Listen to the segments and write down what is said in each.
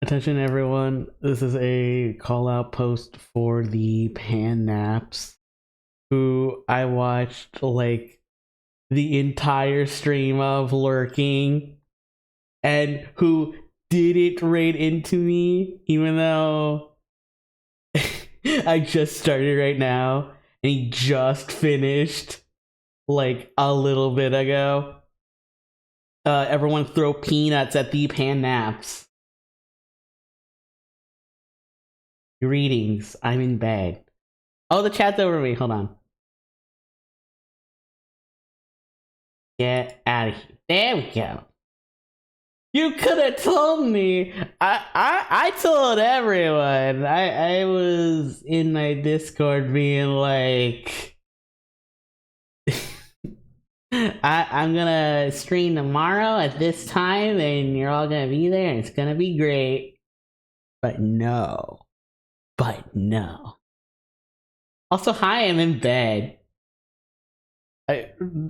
Attention everyone, this is a call out post for the pan naps who I watched like the entire stream of lurking and who didn't raid into me even though I just started right now and he just finished like a little bit ago. Everyone throw peanuts at the pan naps. Greetings, I'm in bed. Oh, the chat's over me. Hold on. Get out of here. There we go. You could have told me. I told everyone. I was in my Discord being like, I'm gonna stream tomorrow at this time, and you're all gonna be there, and it's gonna be great. But no. But no. Also, hi, I'm in bed.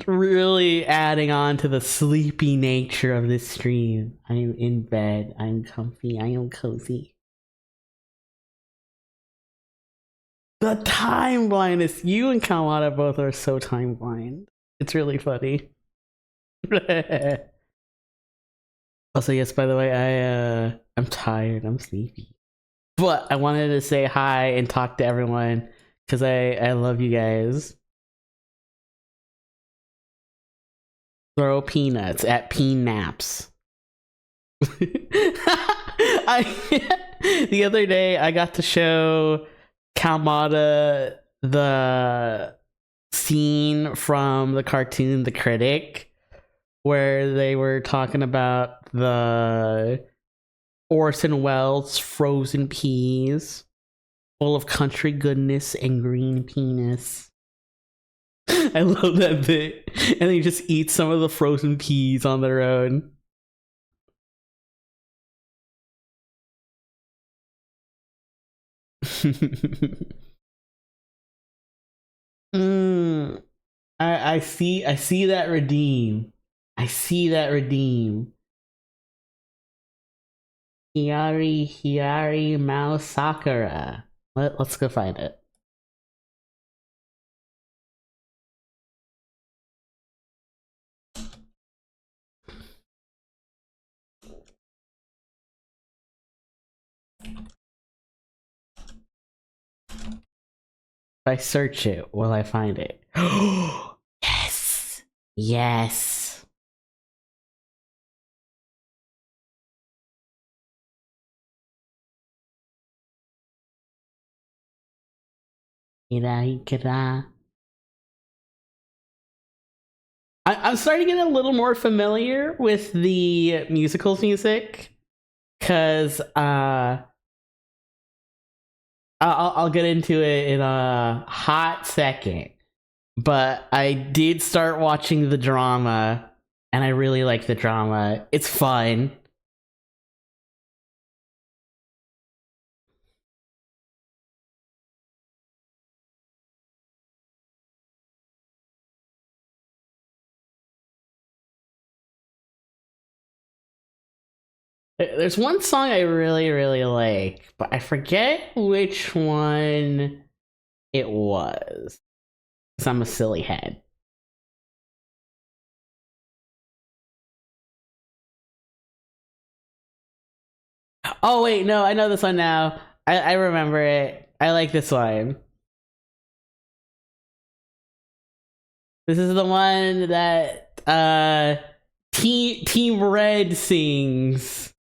Really adding on to the sleepy nature of this stream. I am in bed. I'm comfy. I am cozy. The time blindness. You and Kawada both are so time blind. It's really funny. Also, yes, by the way, I'm tired. I'm sleepy. But I wanted to say hi and talk to everyone because I love you guys. Throw peanuts at peen naps. The other day I got to show Kalmata the scene from the cartoon The Critic where they were talking about the Orson Welles' frozen peas, full of country goodness and green penis. I love that bit. And they just eat some of the frozen peas on their own. I see that redeem. I see that redeem. Hiari Mao Sakura. Let's go find it. If I search it, will I find it? Yes! Yes! I'm starting to get a little more familiar with the musicals music, cause I'll get into it in a hot second. But I did start watching the drama, and I really like the drama. It's fun. There's one song I really like, but I forget which one it was. Because I'm a silly head. Oh wait, no, I know this one now. I remember it. I like this one. This is the one that Team Red sings.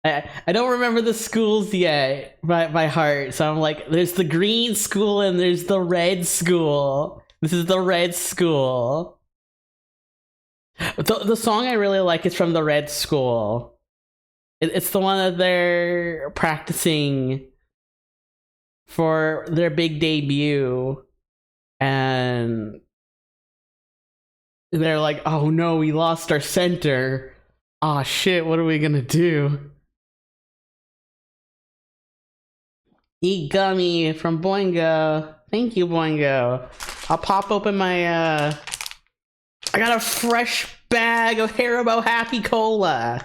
I don't remember the schools yet by heart, so I'm like, there's the green school and there's the red school. This is the red school. The song I really like is from the red school. It's the one that they're practicing for their big debut, and they're like, oh no, we lost our center. Aw, shit, what are we gonna do? Eat gummy from Boingo. Thank you, Boingo. I'll pop open my I got a fresh bag of Haribo Happy Cola.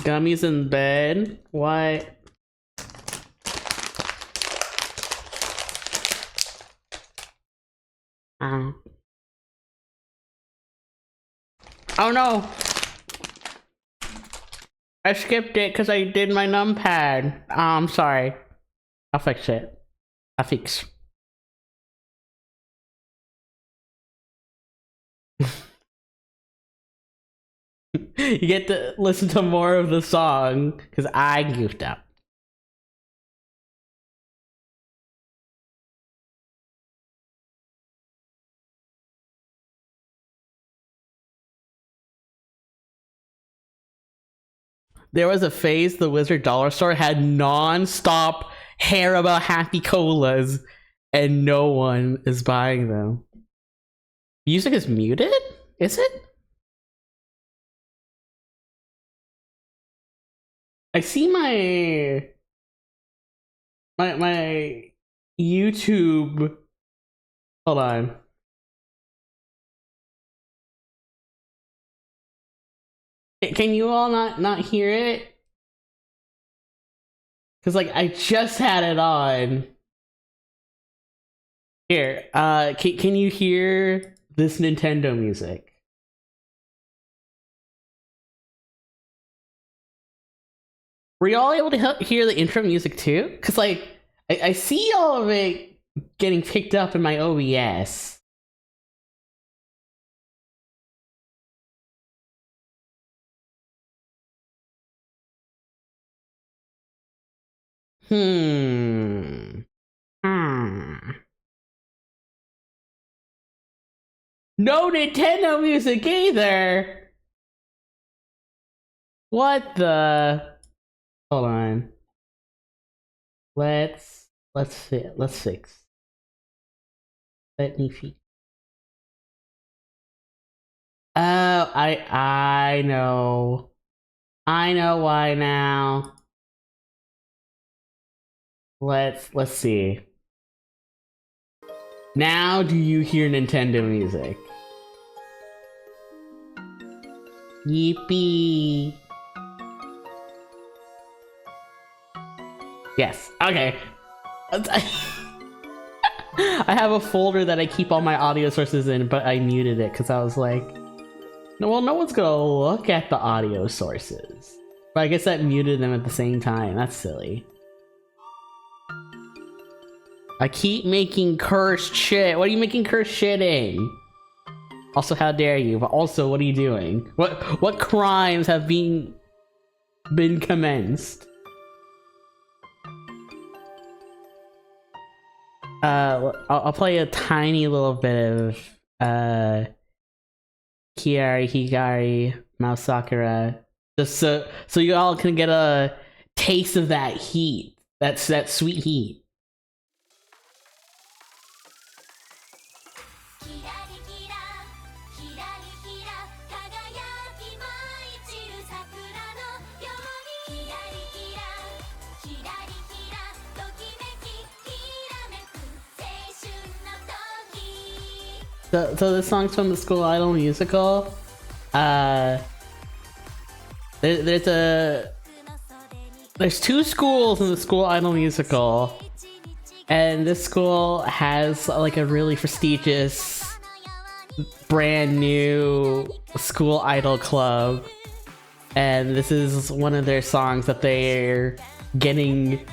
Gummies in bed? What? Oh no! I skipped it because I did my numpad. Oh, I'm sorry. I'll fix it. I'll fix. You get to listen to more of the song because I goofed up. There was a phase the Wizard Dollar Store had non-stop Haribo Happy Colas, and no one is buying them. Music is muted? Is it? I see my YouTube. Hold on. Can you all not hear it? Cause like I just had it on. Here, can you hear this Nintendo music? Were y'all able to hear the intro music too? Cause like I see all of it getting picked up in my OBS. Hmm. No Nintendo music either. What the? Hold on. Let's see. Let's fix. Let me fix. Oh, I know. I know why now. Let's see. Now do you hear Nintendo music? Yippee. Yes. Okay. I have a folder that I keep all my audio sources in, but I muted it because I was like, no, well, no one's gonna look at the audio sources. But I guess that muted them at the same time. That's silly. I keep making cursed shit. What are you making cursed shit in? Also, how dare you? But also, what are you doing? What crimes have been commenced? I'll play a tiny little bit of Kiari Higari Mouse Sakura, just so you all can get a taste of that heat. That sweet heat. So this song's from the School Idol musical. There's two schools in the School Idol musical, and this school has like a really prestigious, brand new School Idol club, and this is one of their songs that they're getting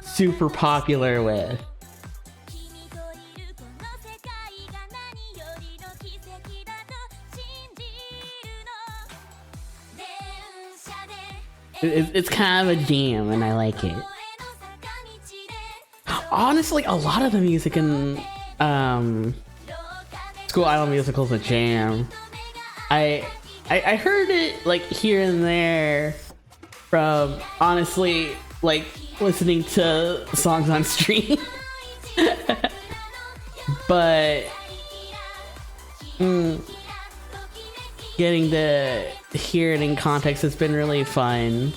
super popular with. It's kind of a jam, and I like it. Honestly, a lot of the music in School Idol musicals a jam. I heard it like here and there from honestly like listening to songs on stream, but getting to hear it in context has been really fun.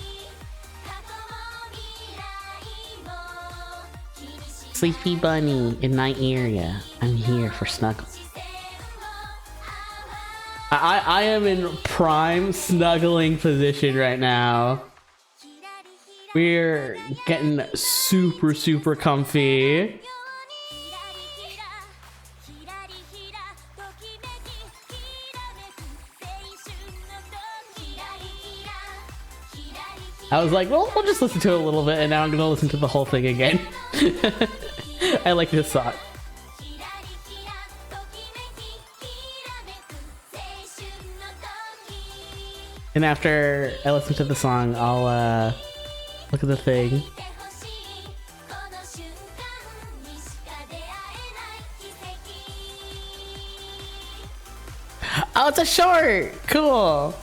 Sleepy bunny in my area. I'm here for snuggles. I am in prime snuggling position right now. We're getting super, super comfy. I was like, well, we'll just listen to it a little bit, and now I'm gonna listen to the whole thing again. I like this song. And after I listen to the song, I'll look at the thing. Oh, it's a short! Cool!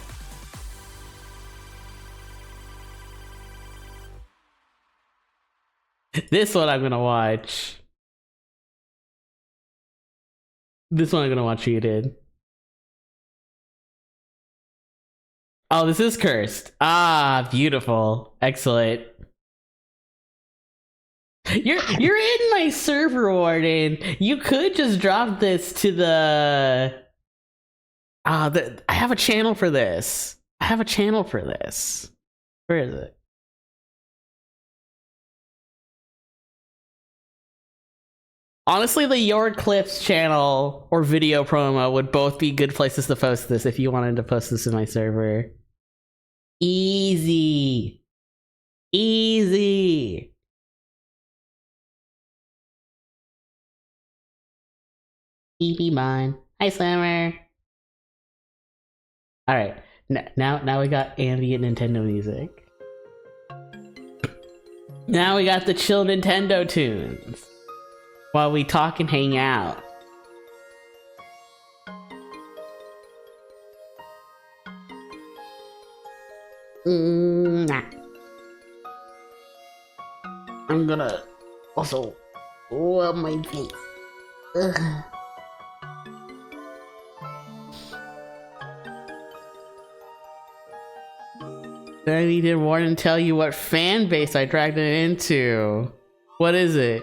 This one I'm gonna watch. This one I'm gonna watch cheated. Oh, this is cursed. Ah, beautiful. Excellent. You're in my server, Warden. You could just drop this to the... I have a channel for this. I have a channel for this. Where is it? Honestly, the Your Clips channel or video promo would both be good places to post this if you wanted to post this in my server. Easy. Easy. Be mine. Hi, Slammer. All right. Now we got ambient Nintendo music. Now we got the chill Nintendo tunes while we talk and hang out. Nah. I'm gonna also rub my face. Ugh. I needed more than tell you what fan base I dragged it into. What is it?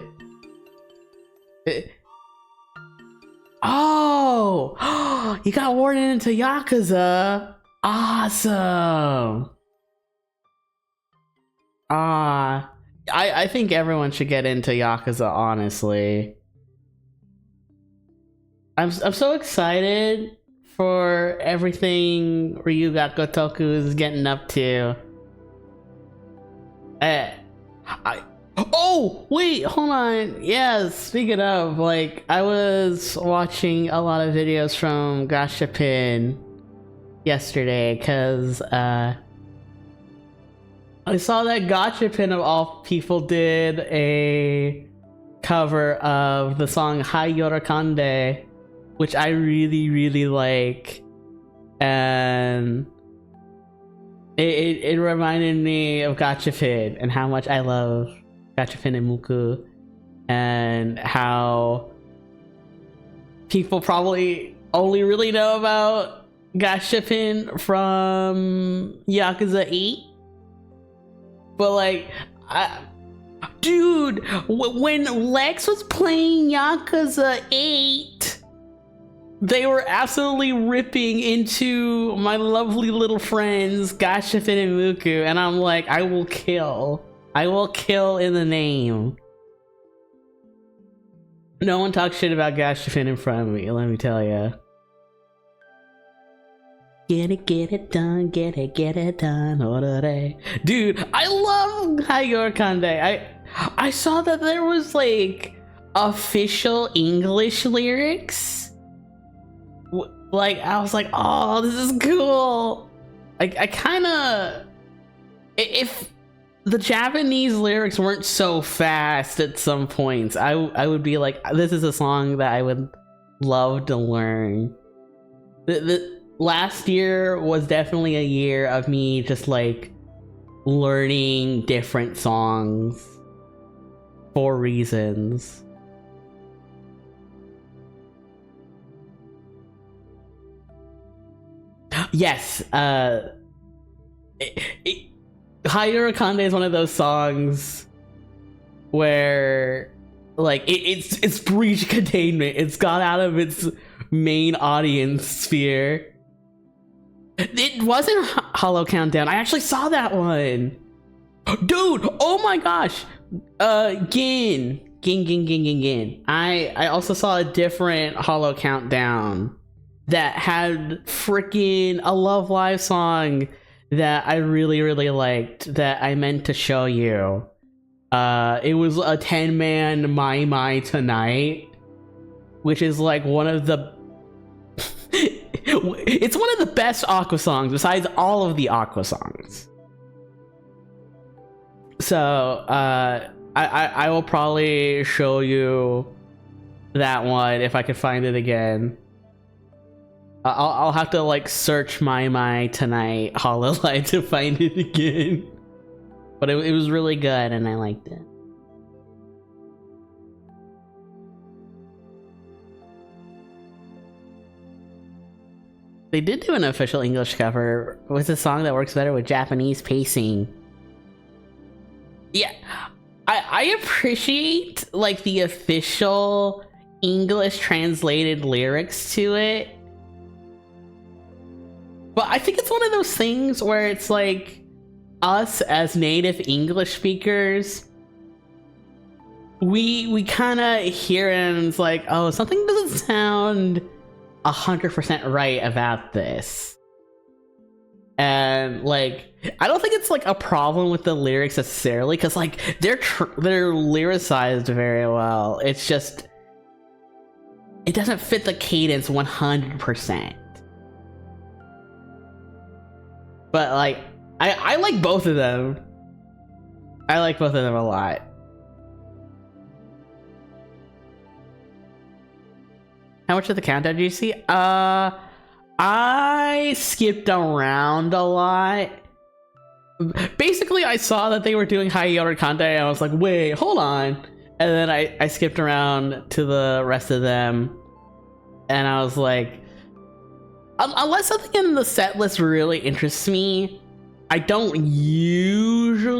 Oh! You got Warden into Yakuza! Awesome! I think everyone should get into Yakuza, honestly. I'm so excited for everything Ryuga Gotoku is getting up to. Oh, wait, hold on. Yeah, speaking of, like, I was watching a lot of videos from Gashapin yesterday, because, I saw that Gachapin of all people did a cover of the song Hai Yorakande, which I really, really like, and it reminded me of Gachapin and how much I love Gachapin and Muku, and how people probably only really know about Gachapin from Yakuza 8. But like, dude, when Lex was playing Yakuza 8, they were absolutely ripping into my lovely little friends Gashapin and Muku, and I'm like, I will kill in the name. No one talks shit about Gashapin in front of me, let me tell ya. Get it done, get it done, order. Dude, I love Higor Kande. I saw that there was like official English lyrics. Like, I was like, oh, this is cool. I kinda, if the Japanese lyrics weren't so fast at some points, I would be like, this is a song that I would love to learn. The last year was definitely a year of me just like learning different songs for reasons. Yes, Hayura Kande is one of those songs where like it's breached containment. It's got out of its main audience sphere. It wasn't Hollow Countdown. I actually saw that one. Dude, oh my gosh. Gin. I also saw a different Hollow Countdown that had freaking a Love Live song that I really liked that I meant to show you. It was a 10-man My Tonight, which is like one of the it's one of the best Aqua songs besides all of the Aqua songs. So I will probably show you that one if I can find it again. I'll have to like search My Tonight Hololive to find it again. But it was really good and I liked it. They did do an official English cover with a song that works better with Japanese pacing. Yeah, I appreciate like the official English translated lyrics to it. But I think it's one of those things where it's like us as native English speakers, we kind of hear it and it's like, oh, something doesn't sound 100% right about this. And like, I don't think it's like a problem with the lyrics necessarily, because like they're lyricized very well. It's just it doesn't fit the cadence 100%. But like I like both of them. I like both of them a lot. How much of the countdown did you see? I skipped around a lot. Basically, I saw that they were doing high order content and I was like, wait, hold on. And then I skipped around to the rest of them. And I was like, unless something in the set list really interests me, I don't usually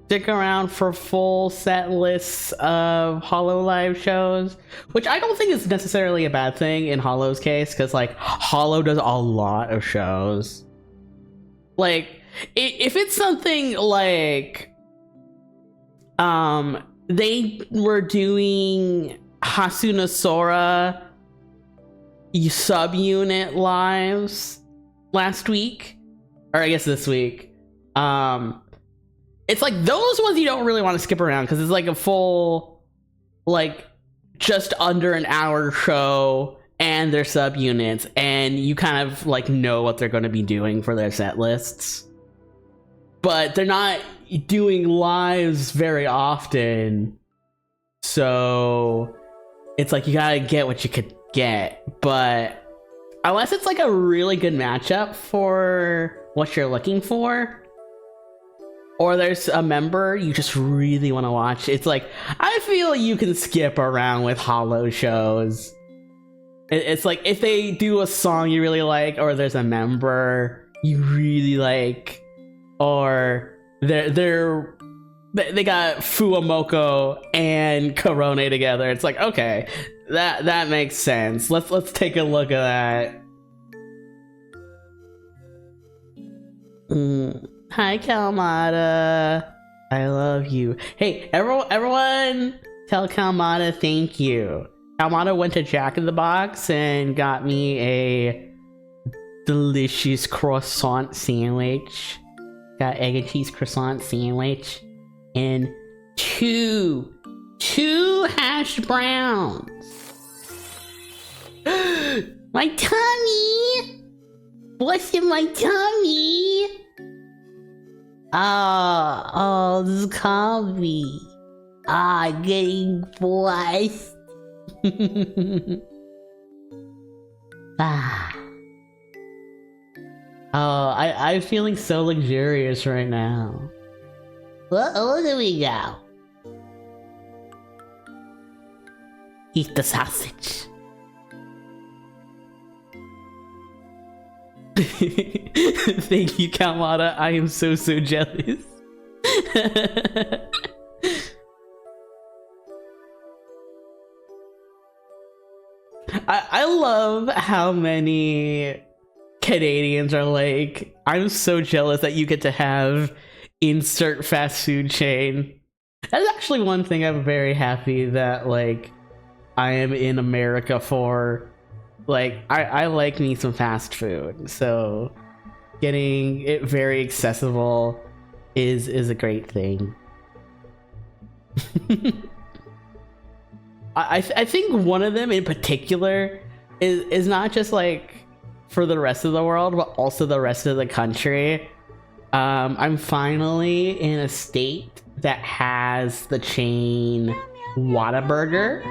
stick around for full set lists of Hololive shows, which I don't think is necessarily a bad thing in Hollow's case, because like Hollow does a lot of shows. Like if it's something like they were doing Hasuna Sora subunit lives last week, or I guess this week, it's like those ones you don't really want to skip around because it's like a full, like, just under an hour show and their subunits, and you kind of like know what they're going to be doing for their set lists. But they're not doing lives very often, so it's like you gotta get what you could get. But unless it's like a really good matchup for what you're looking for, or there's a member you just really want to watch, it's like I feel you can skip around with Hollow shows. It's like if they do a song you really like, or there's a member you really like, or they got Fuamoko and Korone together, it's like, okay, that makes sense. Let's take a look at that. Hi, Kalmata. I love you. Hey, everyone tell Kalmata thank you. Kalmata went to Jack in the Box and got me a delicious croissant sandwich. Got egg and cheese croissant sandwich and two hash browns. My tummy! What's in my tummy? Oh, this coffee. Getting blessed. I'm feeling so luxurious right now. What do we got? Eat the sausage. Thank you, Kalmata. I am so jealous. I love how many Canadians are like, I'm so jealous that you get to have insert fast food chain. That's actually one thing I'm very happy that like I am in America for. Like I like me some fast food, so getting it very accessible is a great thing. I think one of them in particular is not just like for the rest of the world, but also the rest of the country. I'm finally in a state that has the chain Whataburger.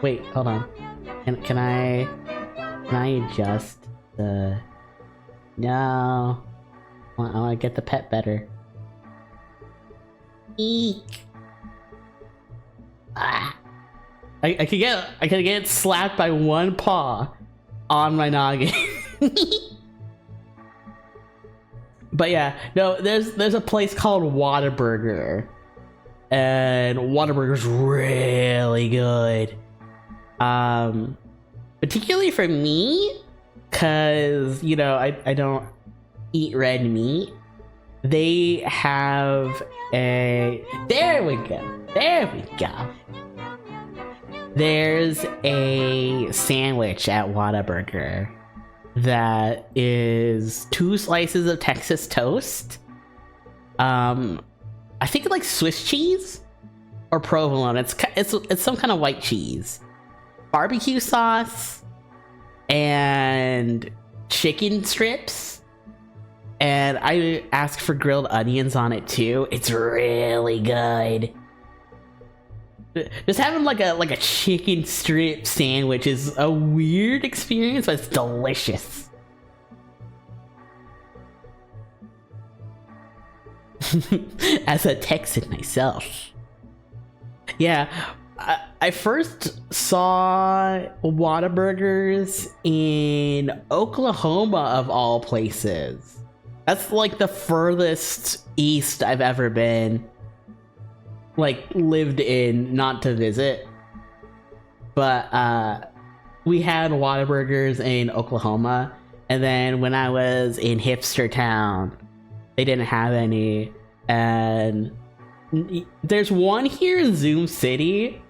Wait, hold on. Can I adjust the... No. I want to get the pet better. Eek. Ah. I could get slapped by one paw on my noggin. But yeah, no, there's a place called Whataburger, and Whataburger's really good. Particularly for me, cause you know I don't eat red meat. They have a there we go. There's a sandwich at Whataburger that is 2 slices of Texas toast. I think like Swiss cheese or provolone. It's some kind of white cheese, barbecue sauce, and chicken strips. And I asked for grilled onions on it too. It's really good. Just having like a chicken strip sandwich is a weird experience, but it's delicious. As a Texan myself. Yeah, I first saw Whataburgers in Oklahoma of all places. That's like the furthest east I've ever been. Like lived in, not to visit, but we had Whataburgers in Oklahoma, and then when I was in hipster town they didn't have any, and there's one here in Zoom City,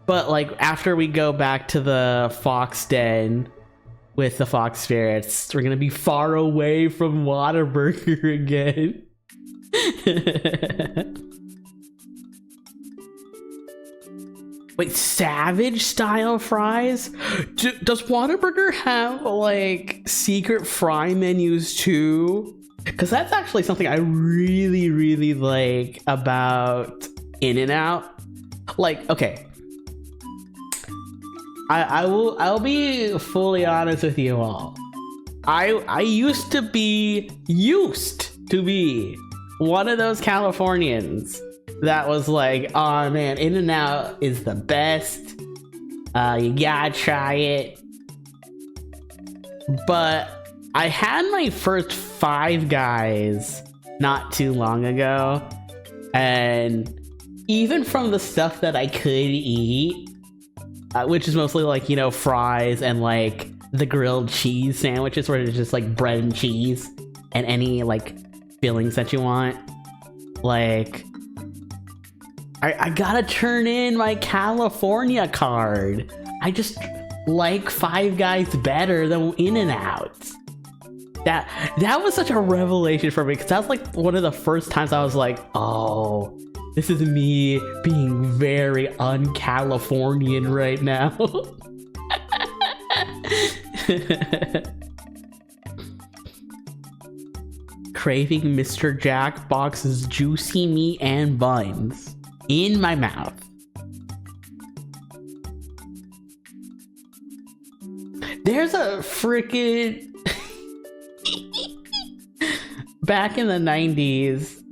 but like after we go back to the Fox Den with the Fox Spirits, we're gonna be far away from Whataburger again. Wait, Savage style fries? Does Whataburger have like secret fry menus too? Because that's actually something I really, really like about In-N-Out. Like, okay, I'll be fully honest with you all. I used to be one of those Californians that was like, oh man, In-N-Out is the best. You gotta try it. But I had my first Five Guys not too long ago, and even from the stuff that I could eat, which is mostly like, you know, fries and like the grilled cheese sandwiches where it's just like bread and cheese and any like fillings that you want, like I gotta turn in my California card. I just like Five Guys better than In-N-Out. That was such a revelation for me, because that was like one of the first times I was like, oh, this is me being very un-Californian right now. Craving Mr. Jack Box's juicy meat and buns in my mouth. There's a freaking back in the 90s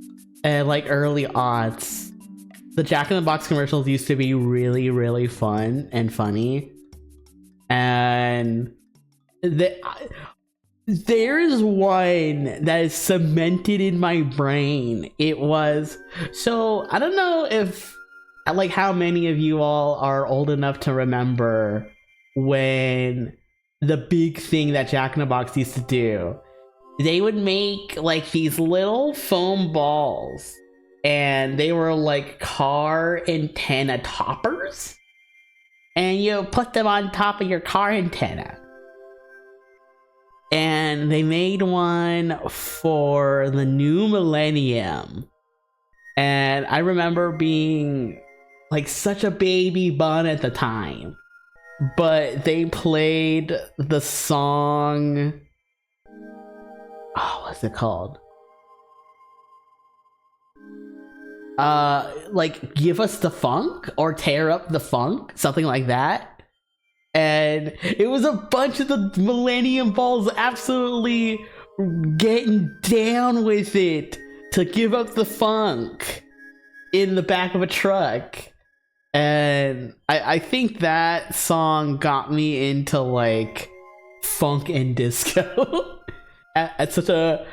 and like early aughts, the Jack in the Box commercials used to be really, really fun and funny. And there's one that is cemented in my brain. It was, so I don't know if like how many of you all are old enough to remember when the big thing that Jack in the Box used to do, they would make like these little foam balls, and they were like car antenna toppers, and you put them on top of your car antenna. And they made one for the new millennium, and I remember being like such a baby bun at the time, but they played the song, oh, what's it called? Like Give Us the Funk or Tear Up the Funk, something like that. And it was a bunch of the Millennium Balls absolutely getting down with it to give up the funk in the back of a truck. And I think that song got me into like funk and disco at such a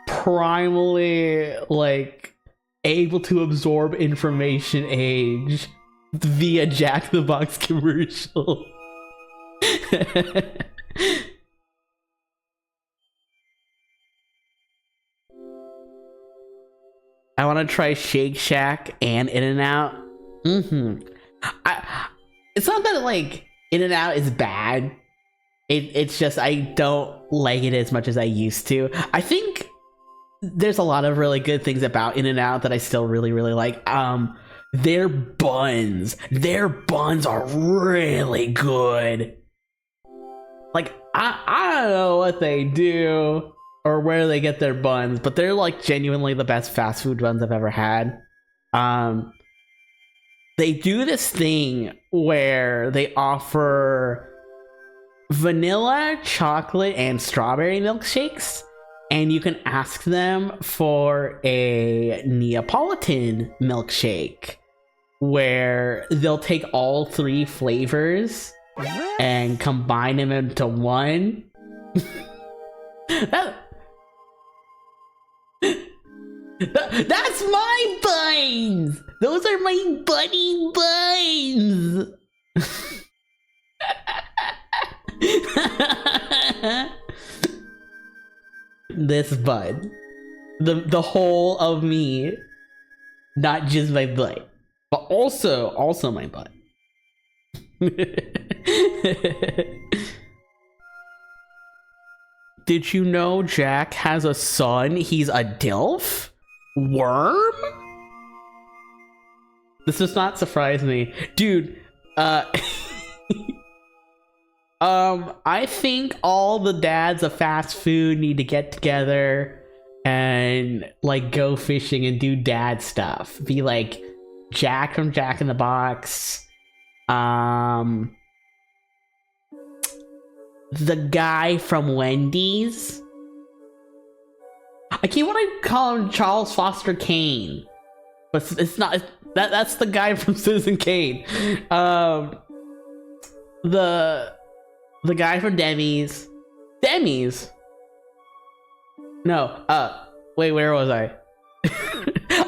primally like able to absorb information age via Jack in the Box commercial. I want to try Shake Shack and In-N-Out. It's not that like In-N-Out is bad. It's just I don't like it as much as I used to. I think there's a lot of really good things about In-N-Out that I still really like. Their buns are really good. Like, I don't know what they do or where they get their buns, but they're like genuinely the best fast food buns I've ever had. They do this thing where they offer vanilla, chocolate, and strawberry milkshakes, and you can ask them for a Neapolitan milkshake, where they'll take all three flavors and combine them into one. That's my buns! Those are my bunny buns! This bun. The whole of me. Not just my butt. But also my butt. Did you know Jack has a son? He's a DILF? Worm? This does not surprise me. Dude, I think all the dads of fast food need to get together and like go fishing and do dad stuff. Be like Jack from Jack in the Box. The guy from Wendy's. I keep wanting to call him Charles Foster Kane, but it's not. That's the guy from Citizen Kane. The guy from Demmys. Demmys. No. Wait. Where was I?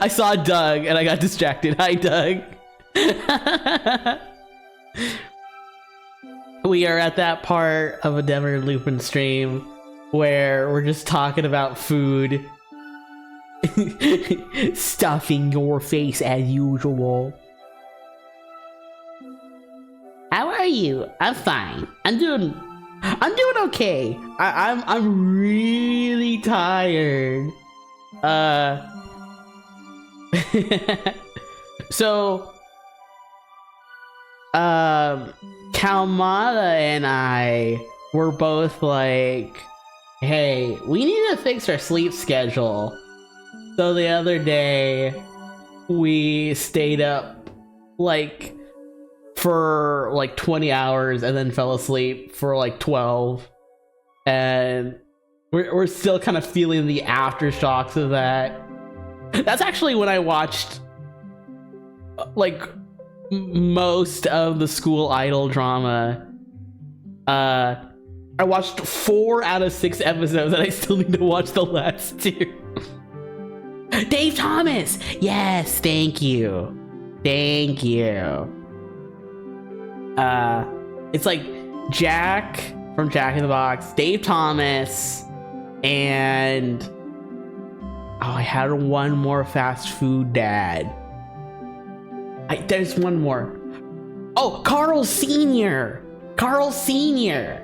I saw Doug and I got distracted. Hi, Doug. We are at that part of a Demer Lupin stream where we're just talking about food. Stuffing your face as usual. How are you? I'm fine. I'm doing okay. I'm really tired. So Kalmata and I were both like, hey, we need to fix our sleep schedule. So the other day we stayed up like for like 20 hours and then fell asleep for like 12, and we're still kind of feeling the aftershocks of that. That's actually when I watched like most of the school idol drama. I watched 4 out of 6 episodes and I still need to watch the last 2. Dave Thomas! Yes, thank you. Thank you. It's like Jack from Jack in the Box, Dave Thomas, and I had one more fast food dad. There's one more. Oh, Carl Sr. Carl Sr.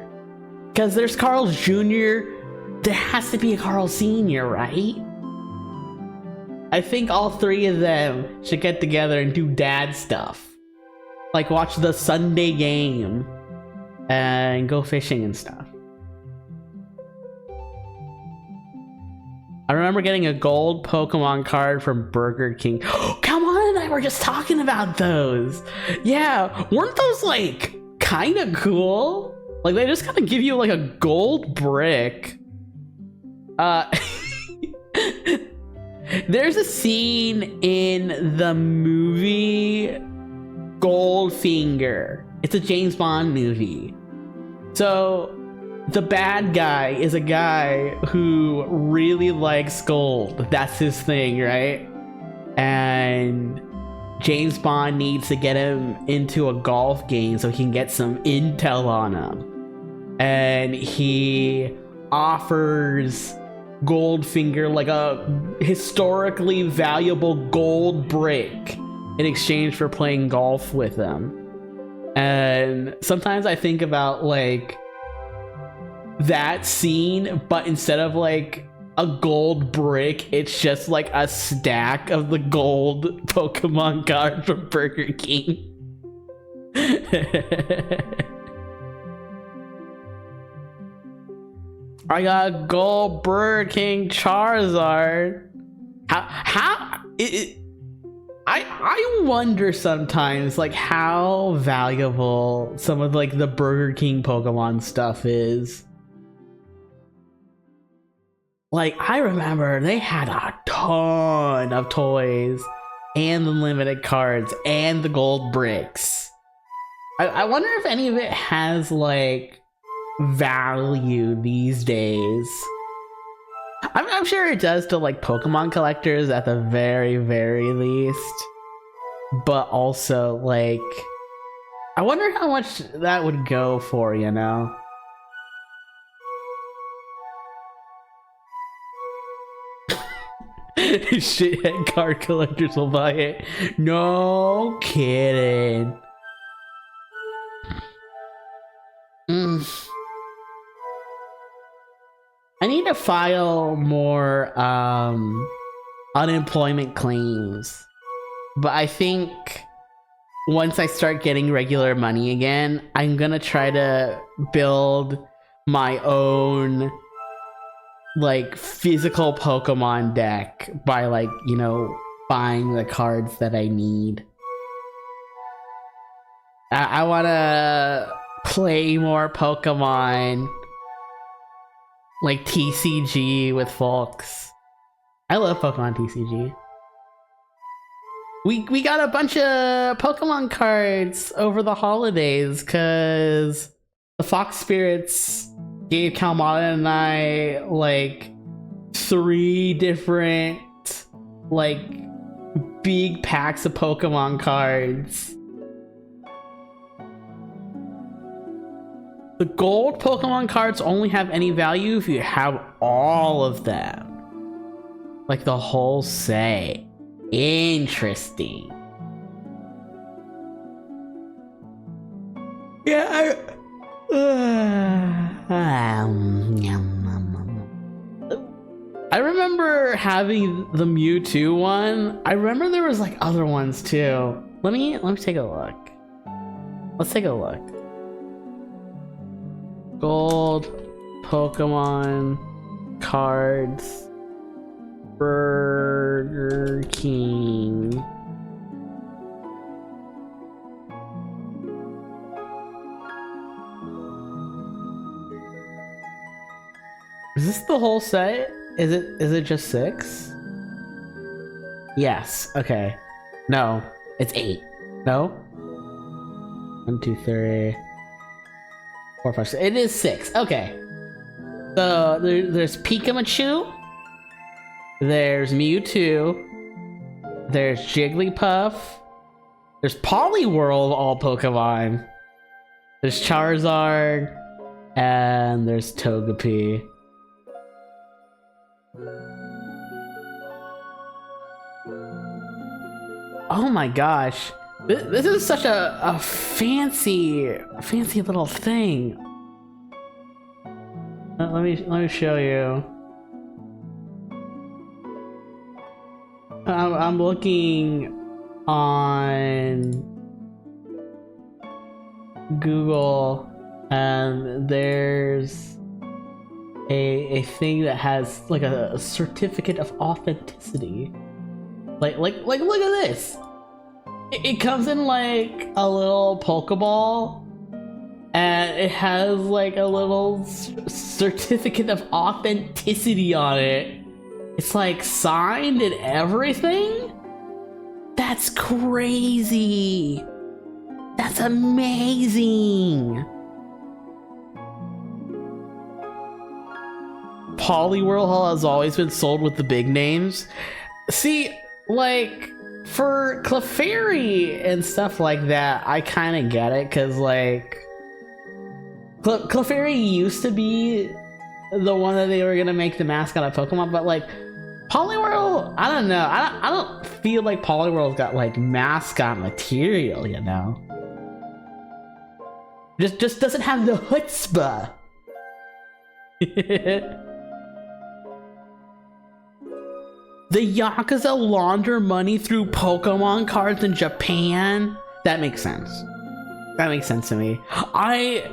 Because there's Carl Jr. There has to be a Carl Sr., right? I think all three of them should get together and do dad stuff. Like watch the Sunday game and go fishing and stuff. I remember getting a gold Pokemon card from Burger King. Come on, we're just talking about those. Yeah, weren't those like kind of cool? Like they just kind of give you like a gold brick. There's a scene in the movie Goldfinger. It's a James Bond movie. So the bad guy is a guy who really likes gold. That's his thing, right? And James Bond needs to get him into a golf game so he can get some intel on him. And he offers Goldfinger like a historically valuable gold brick in exchange for playing golf with him. And sometimes I think about like that scene, but instead of like a gold brick, it's just like a stack of the gold Pokemon cards from Burger King. I got gold Burger King Charizard. I wonder sometimes like how valuable some of like the Burger King Pokemon stuff is. Like I remember they had a ton of toys and the limited cards and the gold bricks. I wonder if any of it has like value these days. I'm sure it does to like Pokemon collectors at the very least, but also like I wonder how much that would go for, you know? Shithead card collectors will buy it. No kidding. I need to file more unemployment claims, but I think once I start getting regular money again, I'm gonna try to build my own like physical Pokemon deck by like, you know, buying the cards that I need. I wanna play more Pokemon, like TCG with folks. I love Pokemon TCG. We got a bunch of Pokemon cards over the holidays because the Fox Spirits gave Kalmata and I like 3 different like big packs of Pokemon cards. The gold Pokemon cards only have any value if you have all of them. Like the whole set. Interesting. Yeah, I remember having the Mewtwo one. I remember there was like other ones too. Let me take a look. Let's take a look. Gold Pokemon cards, Burger King. Is this the whole set? Is it just 6? Yes. Okay. No, it's 8. No. 1, 2, 3. 4, 5, 6. It is 6. Okay. So there's Pikachu. There's Mewtwo. There's Jigglypuff. There's Poliwhirl of all Pokemon. There's Charizard, and there's Togepi. Oh my gosh. This is such a fancy little thing. Let me show you. I'm looking on Google, and there's a thing that has like a certificate of authenticity. Like look at this. It comes in like a little Pokeball, and it has like a little certificate of authenticity on it. It's like signed and everything? That's crazy. That's amazing. Poliwhirl has always been sold with the big names. See, like, for Clefairy and stuff like that, I kind of get it, because, like, Clefairy used to be the one that they were going to make the mascot of Pokemon, but, like, Poliwhirl, I don't know. I don't feel like Poliwhirl's got, like, mascot material, you know? Just doesn't have the chutzpah. The Yakuza launder money through Pokemon cards in Japan? That makes sense. That makes sense to me. I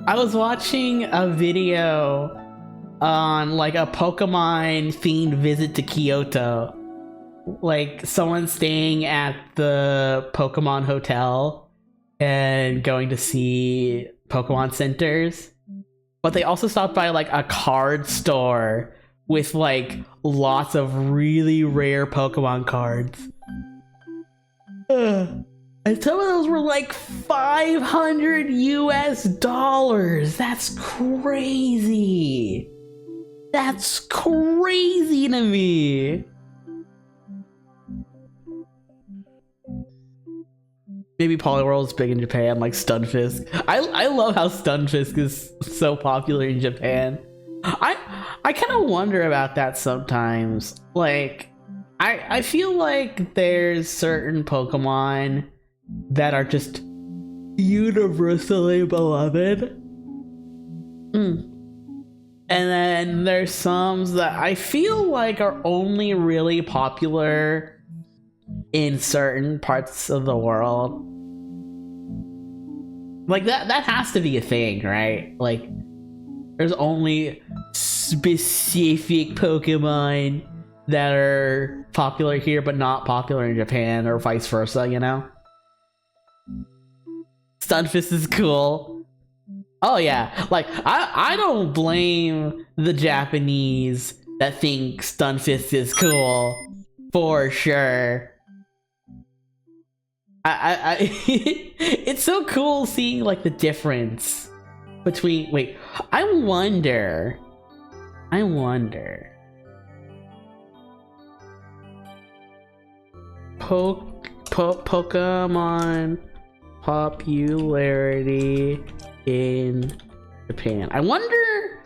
was watching a video on like a Pokemon themed visit to Kyoto. Like someone staying at the Pokemon hotel and going to see Pokemon centers. But they also stopped by like a card store with like lots of really rare Pokemon cards. And some of those were like $500 US. That's crazy. That's crazy to me. Maybe Poliwhirl is big in Japan, like Stunfisk. I love how Stunfisk is so popular in Japan. I kind of wonder about that sometimes. Like, I feel like there's certain Pokemon that are just universally beloved. And then there's some that I feel like are only really popular in certain parts of the world. Like that has to be a thing, right? Like there's only specific Pokemon that are popular here but not popular in Japan, or vice versa, you know? Stunfisk is cool. Oh yeah, like I don't blame the Japanese that think Stunfisk is cool, for sure. It's so cool seeing like the difference between, wait, I wonder Pokemon popularity in Japan. I wonder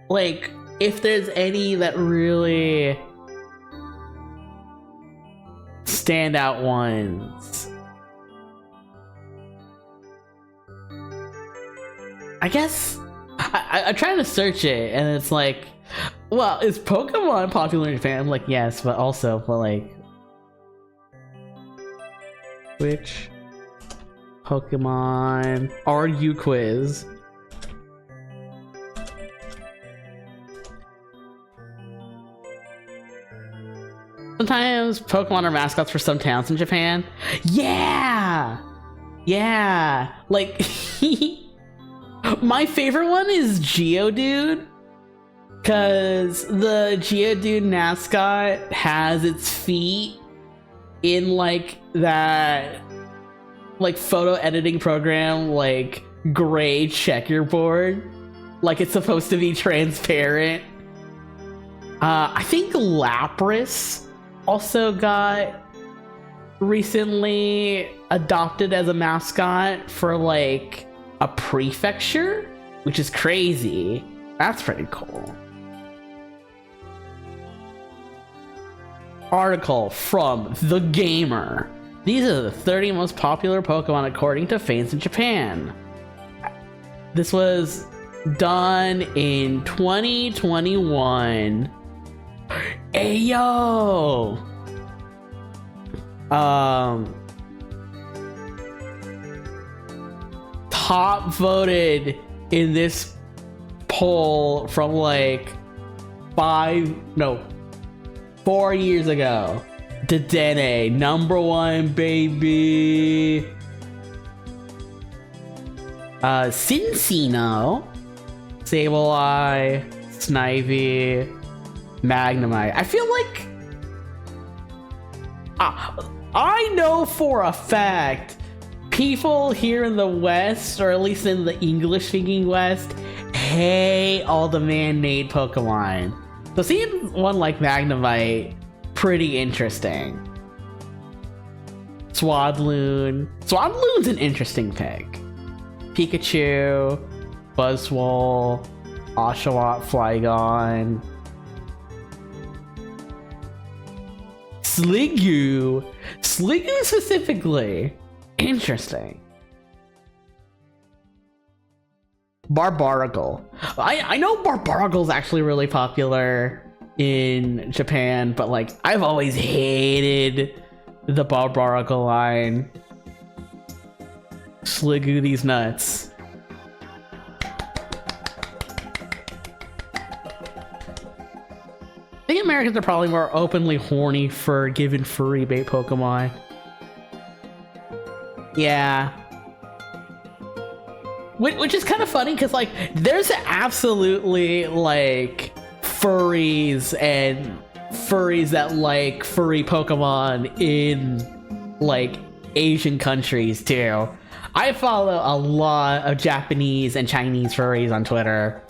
like if there's any that really standout ones. I guess I'm trying to search it, and it's like, well, is Pokemon popular in Japan? I'm like, yes, but like, which Pokemon are you quiz? Sometimes Pokemon are mascots for some towns in Japan. Yeah! Yeah! Like, my favorite one is Geodude. Because the Geodude mascot has its feet in, like, that, like, photo editing program, like, gray checkerboard. Like, it's supposed to be transparent. I think Lapras also got recently adopted as a mascot for like a prefecture, which is crazy. That's pretty cool. Article from The Gamer. These are the 30 most popular Pokemon according to fans in Japan. This was done in 2021. Hey yo! Top voted in this poll from like 4 years ago. Dedenne, #1, baby. Cincino, Sableye, Snivy, Magnemite. I feel like I know for a fact people here in the West, or at least in the English-speaking West, hate all the man-made Pokemon. So seeing one like Magnemite, pretty interesting. Swadloon. Swadloon's an interesting pick. Pikachu, Buzzwole, Oshawott, Flygon. Sliggoo specifically. Interesting. Barbaracle. I know Barbaracle's actually really popular in Japan, but like I've always hated the Barbaracle line. Sliggoo these nuts. I think Americans are probably more openly horny for giving furry bait Pokemon. Yeah. Which is kind of funny because like there's absolutely like furries that like furry Pokemon in like Asian countries too. I follow a lot of Japanese and Chinese furries on Twitter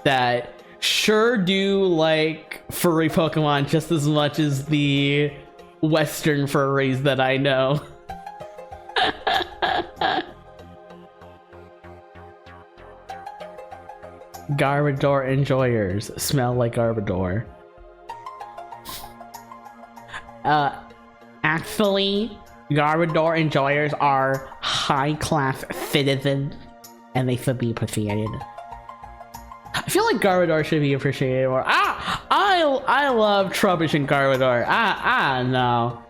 that sure do like furry Pokemon just as much as the Western furries that I know. Garbodor enjoyers smell like Garbodor. Actually, Garbodor enjoyers are high-class citizens, and they should be appreciated. I feel like Garbodor should be appreciated more. I love Trubbish and Garbodor. I know.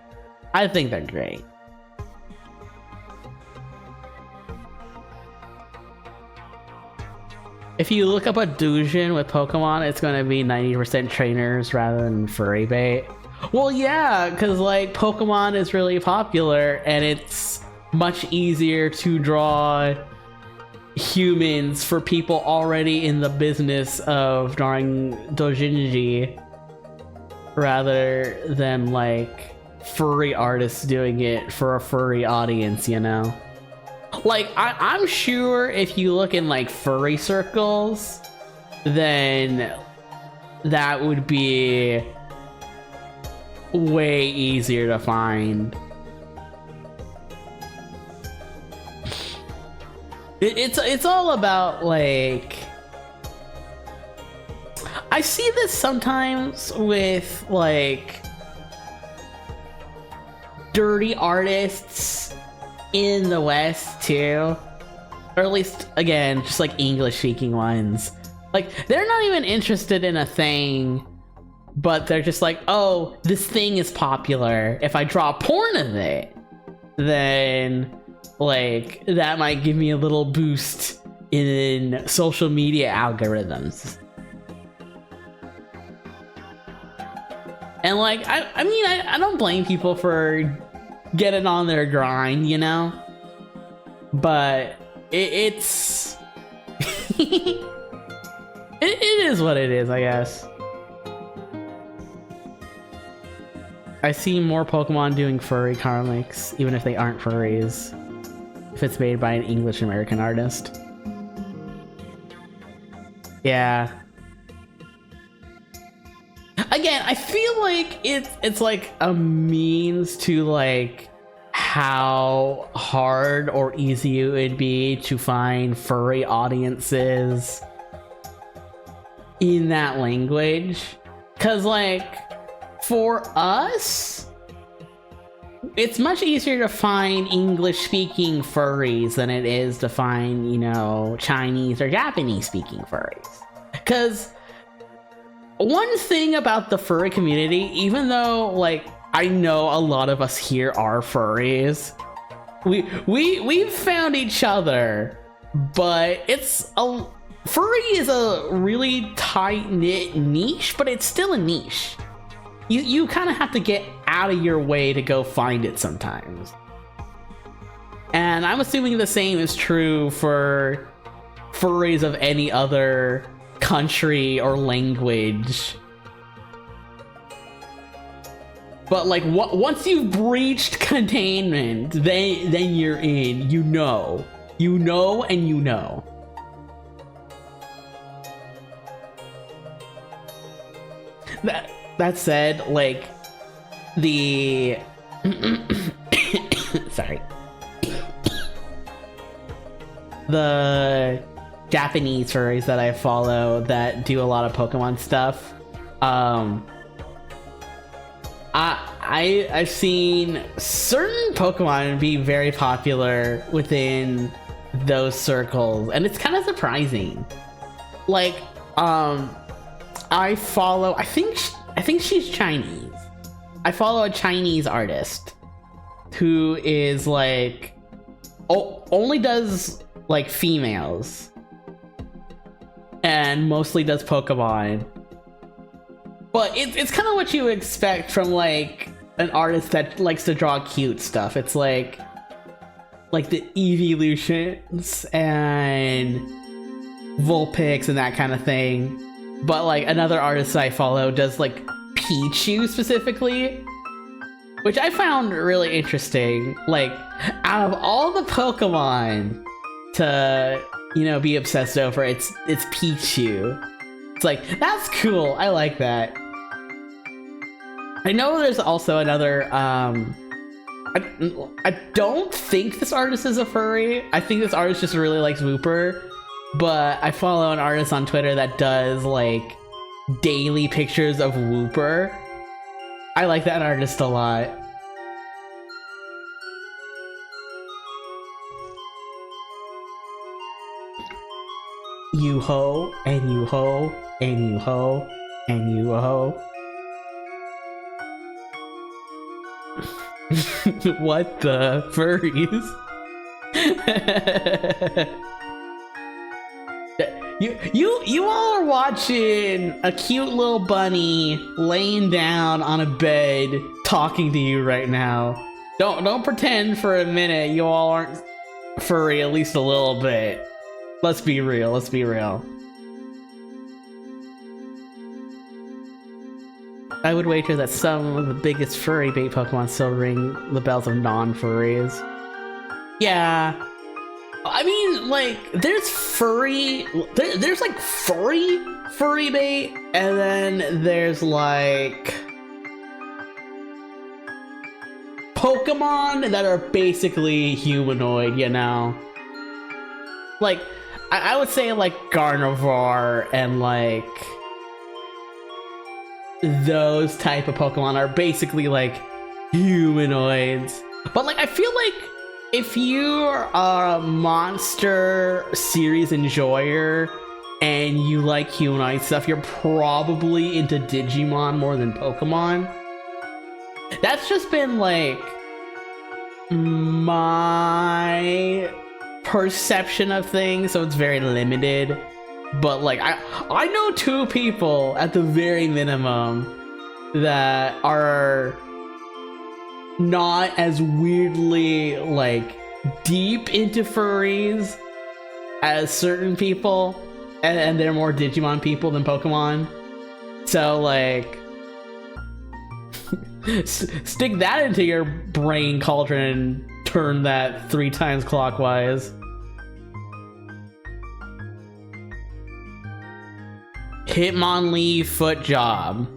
I think they're great. If you look up a Dujin with Pokemon, it's gonna be 90% trainers rather than furry bait. Well, yeah, because like Pokemon is really popular and it's much easier to draw humans for people already in the business of drawing doujinshi rather than like furry artists doing it for a furry audience, you know? Like, I'm sure if you look in like furry circles, then that would be way easier to find. It's all about like, I see this sometimes with like dirty artists in the West too, or at least again just like English speaking ones. Like they're not even interested in a thing, but they're just like, oh, this thing is popular, if I draw porn of it, then like that might give me a little boost in social media algorithms. And like I mean I don't blame people for getting on their grind, you know, but it's it is what it is, I guess. I see more Pokemon doing furry comics, even if they aren't furries, if it's made by an English American artist. again, I feel like it's like a means to like how hard or easy it would be to find furry audiences in that language. Cause like for us, it's much easier to find English speaking furries than it is to find, you know, Chinese or Japanese speaking furries. Cause one thing about the furry community, even though like I know a lot of us here are furries, we've found each other, but furry is a really tight-knit niche, but it's still a niche. You kind of have to get out of your way to go find it sometimes. And I'm assuming the same is true for furries of any other country or language. But like once you've breached containment, then you're in. You know and you know. That said, like the sorry, the Japanese furries that I follow that do a lot of Pokemon stuff, I've seen certain Pokemon be very popular within those circles, and it's kind of surprising. Like, I follow, I think she's Chinese. I follow a Chinese artist who is like, only does like females and mostly does Pokemon. But it's kind of what you expect from like an artist that likes to draw cute stuff. It's like the evolutions and Vulpix and that kind of thing. But like another artist I follow does like Pichu specifically, which I found really interesting. Like, out of all the Pokemon to, you know, be obsessed over, it's Pichu. It's like, that's cool. I like that. I know there's also another, I don't think this artist is a furry. I think this artist just really likes Wooper. But I follow an artist on Twitter that does like daily pictures of Wooper. I like that artist a lot. You ho, and you ho, and you ho, and you ho. What the furries? You all are watching a cute little bunny laying down on a bed talking to you right now. Don't pretend for a minute you all aren't furry at least a little bit. Let's be real, let's be real. I would wager that some of the biggest furry bait Pokemon still ring the bells of non-furries. Yeah. I mean, like, there's like furry bait, and then there's like Pokemon that are basically humanoid, you know? Like, I would say like Gardevoir and like those type of Pokemon are basically like humanoids. But like, I feel like if you're a monster series enjoyer and you like humanoid stuff, you're probably into Digimon more than Pokemon. That's just been like my perception of things, so it's very limited. But like, I know two people at the very minimum that are not as weirdly like deep into furries as certain people, and they're more Digimon people than Pokemon. So like, stick that into your brain cauldron and turn that 3 times clockwise. Hitmonlee foot job.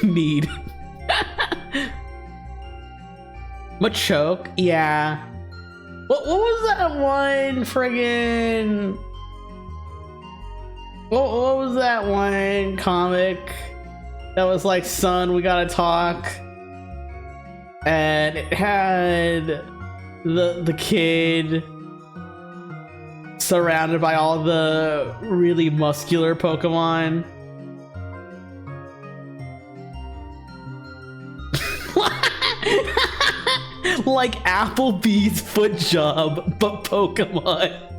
Need. Machoke, yeah. What was that one friggin'... What was that one comic that was like, son, we gotta talk? And it had the kid surrounded by all the really muscular Pokemon. Like Applebee's foot job, but Pokemon.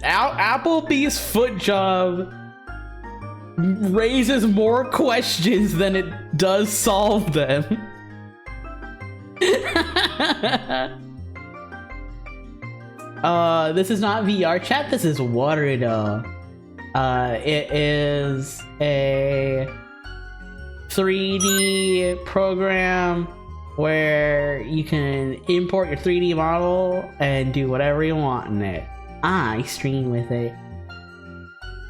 Applebee's foot job raises more questions than it does solve them. This is not VR chat, this is Warudo. It is a 3D program where you can import your 3D model and do whatever you want in it. I stream with it.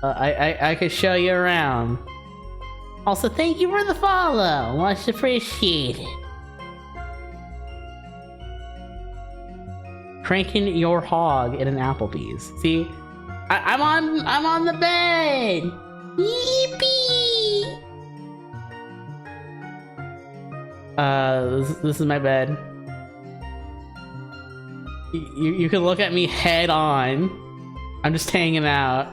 I could show you around. Also, thank you for the follow. Much appreciated. Cranking your hog in an Applebee's. See, I'm on the bed. Yippee! This is my bed. You can look at me head on. I'm just hanging out.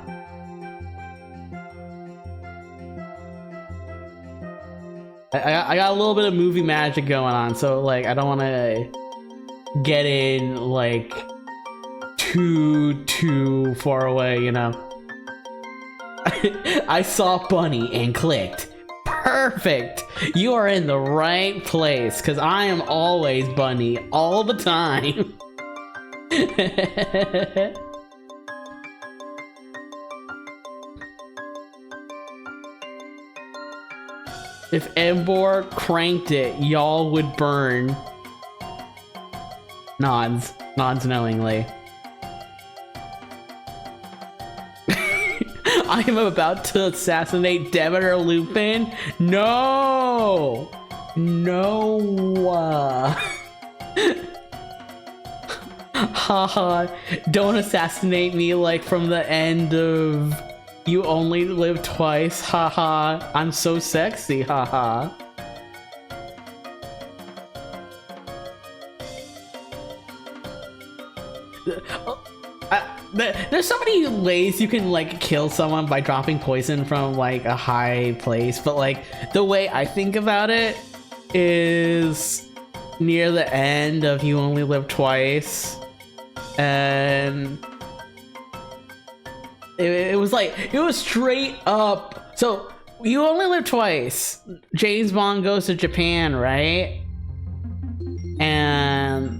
I got a little bit of movie magic going on, so like I don't want to get in like too far away, you know. I saw Bunny and clicked. Perfect. You are in the right place, because I am always Bunny all the time. If Embor cranked it, y'all would burn. Nods knowingly. I am about to assassinate Demeter Lupin. No! No! Haha, don't assassinate me like from the end of You Only Live Twice. Haha, I'm so sexy. Haha. There's so many ways you can like kill someone by dropping poison from like a high place, but like the way I think about it is near the end of You Only Live Twice, and it was straight up. So You Only Live Twice, James Bond goes to Japan, right? And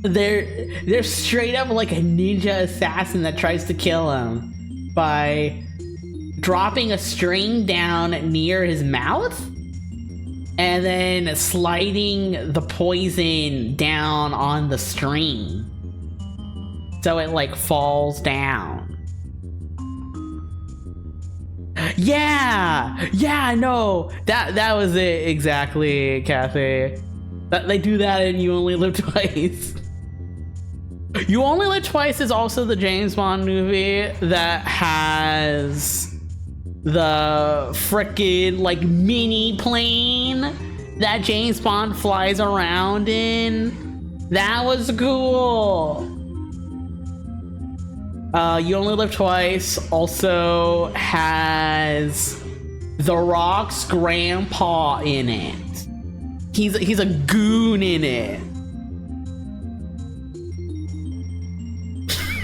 they're straight up like a ninja assassin that tries to kill him by dropping a string down near his mouth and then sliding the poison down on the string so it like falls down. Yeah, no, that was it exactly, Kathy. They do that in You Only Live Twice. You Only Live Twice is also the James Bond movie that has the frickin' like mini plane that James Bond flies around in. That was cool. You Only Live Twice also has The Rock's grandpa in it. He's a goon in it.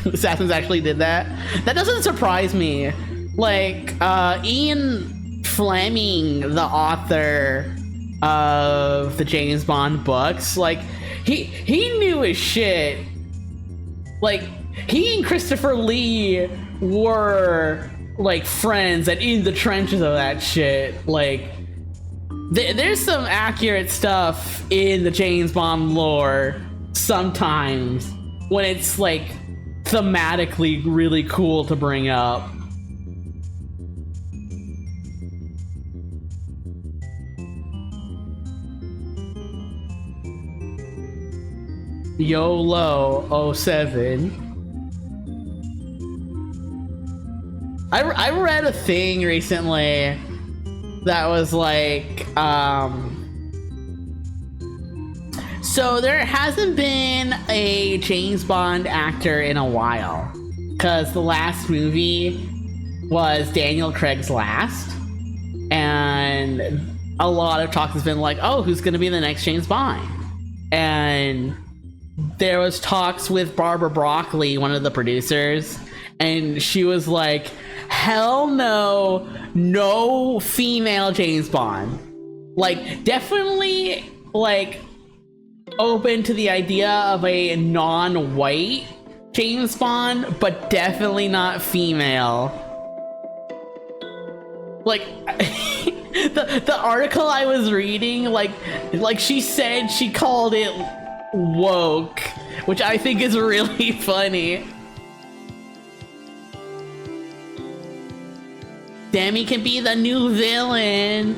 Assassins actually did that. That doesn't surprise me. Like, Ian Fleming, the author of the James Bond books, like, he knew his shit. Like, he and Christopher Lee were, like, friends and in the trenches of that shit. Like, There's some accurate stuff in the James Bond lore sometimes when it's like thematically really cool to bring up. YOLO 07. I read a thing recently that was like, so there hasn't been a James Bond actor in a while, because the last movie was Daniel Craig's last, and a lot of talk has been like, oh, who's gonna be the next James Bond? And there was talks with Barbara Broccoli, one of the producers, and she was like, hell no, no female James Bond. Like, definitely, like, open to the idea of a non-white James Bond, but definitely not female. Like, the article I was reading, like she said she called it woke, which I think is really funny. Demi can be the new villain.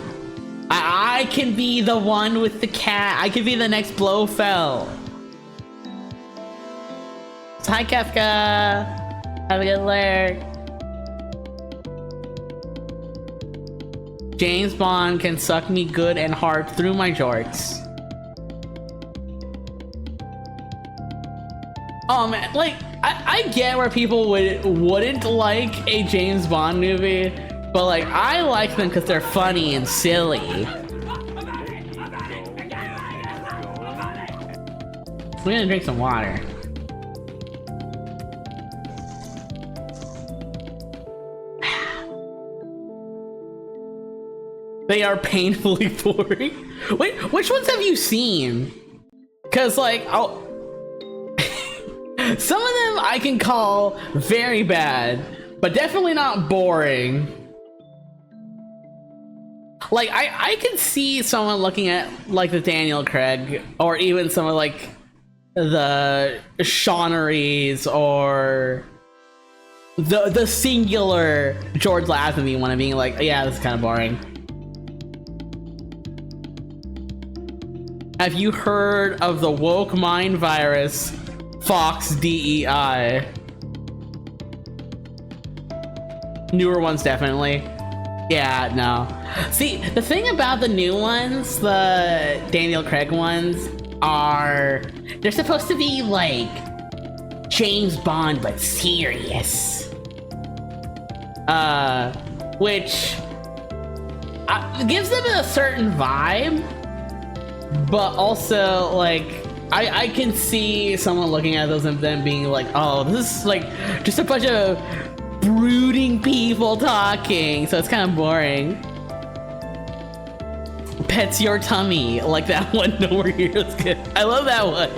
I can be the one with the cat. I can be the next Blofeld. Hi, Kefka. Have a good lurk. James Bond can suck me good and hard through my jorts. Oh man, like, I get where people wouldn't like a James Bond movie, but like, I like them because they're funny and silly. We're gonna drink some water. They are painfully boring. Wait, which ones have you seen? Cause like, some of them I can call very bad, but definitely not boring. Like, I can see someone looking at like the Daniel Craig, or even some of like the Seaneries, or the singular George Lazenby one, and being like, yeah, this is kind of boring. Have you heard of the woke mind virus, Fox DEI? Newer ones, definitely. Yeah, no. See, the thing about the new ones, the Daniel Craig ones, are they're supposed to be like James Bond but serious. Which gives them a certain vibe, but also like I can see someone looking at those and then being like, oh, this is like just a bunch of brooding people talking, so it's kind of boring. Pets your tummy, like that one. No More Heroes good. I love that one.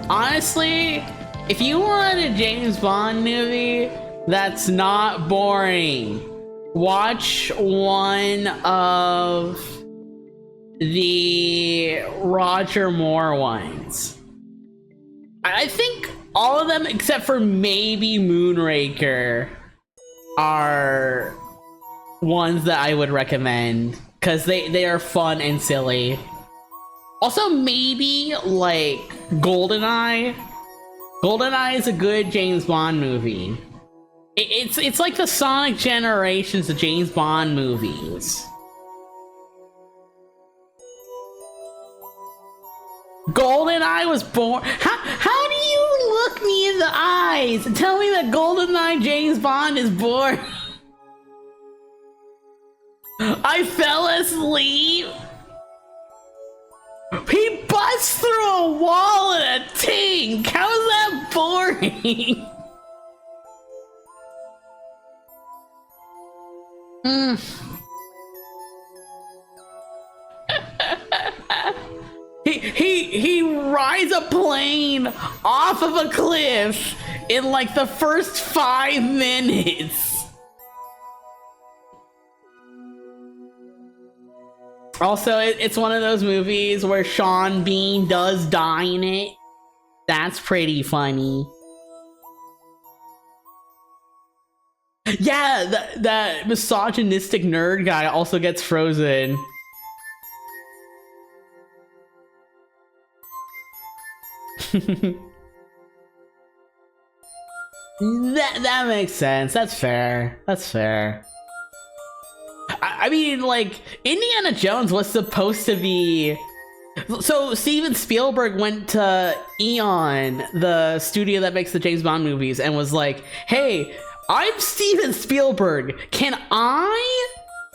Honestly, if you want a James Bond movie that's not boring, watch one of the Roger Moore ones. I think all of them except for maybe Moonraker are ones that I would recommend, because they are fun and silly. Also, maybe like GoldenEye. GoldenEye is a good James Bond movie. It's like the Sonic Generations of James Bond movies. GoldenEye was born. How do you look me in the eyes and tell me that GoldenEye James Bond is born? I fell asleep. He busts through a wall in a tank. How is that boring? he rides a plane off of a cliff in like the first 5 minutes. Also, it's one of those movies where Sean Bean does die in it. That's pretty funny. Yeah, that misogynistic nerd guy also gets frozen. that makes sense. That's fair. That's fair. I mean, like, Indiana Jones was supposed to be... So Steven Spielberg went to Eon, the studio that makes the James Bond movies, and was like, hey, I'm Steven Spielberg. Can I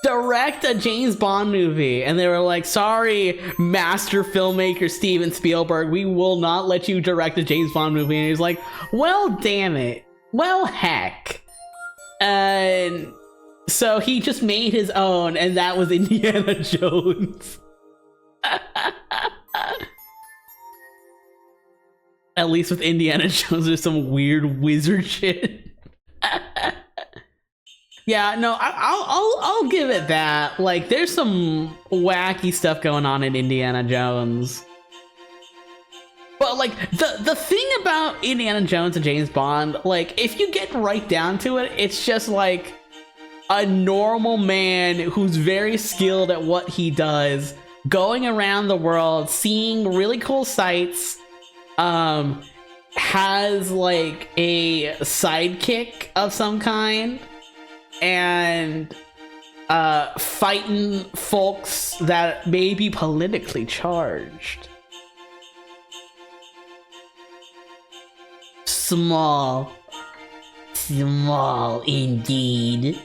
direct a James Bond movie? And they were like, sorry, master filmmaker Steven Spielberg, we will not let you direct a James Bond movie. And he's like, well, damn it. Well, heck. And so he just made his own, and that was Indiana Jones. At least with Indiana Jones, there's some weird wizard shit. Yeah, no, I'll give it that. Like, there's some wacky stuff going on in Indiana Jones. But like, the thing about Indiana Jones and James Bond, like, if you get right down to it, it's just like a normal man who's very skilled at what he does, going around the world, seeing really cool sights, has like a sidekick of some kind, and fighting folks that may be politically charged. Small indeed.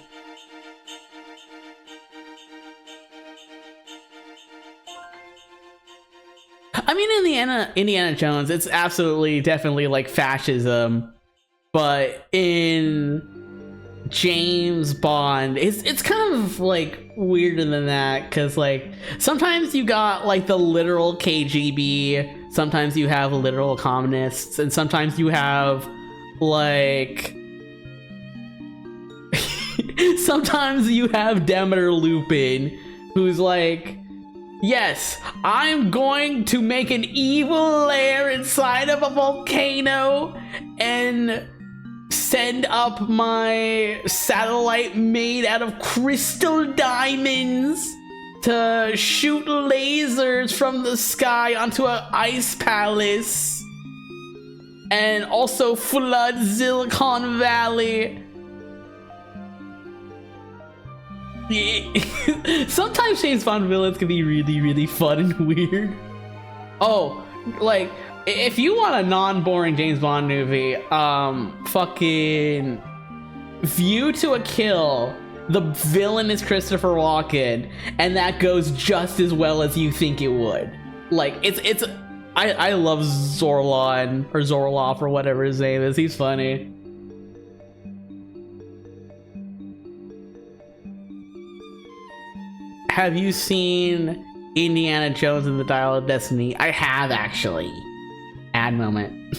I mean, Indiana Jones, it's absolutely, definitely like fascism, but in James Bond, it's kind of like weirder than that, because like sometimes you got like the literal KGB, sometimes you have literal communists, and sometimes you have like sometimes you have Demeter Lupin, who's like, yes, I'm going to make an evil lair inside of a volcano and send up my satellite made out of crystal diamonds to shoot lasers from the sky onto an ice palace and also flood Silicon Valley. Sometimes James Bond villains can be really, really fun and weird. Oh, like, if you want a non-boring James Bond movie, fucking View to a Kill, the villain is Christopher Walken, and that goes just as well as you think it would. Like, I love Zorlon, or Zorloff, or whatever his name is. He's funny. Have you seen Indiana Jones and the Dial of Destiny? I have, actually. Ad moment.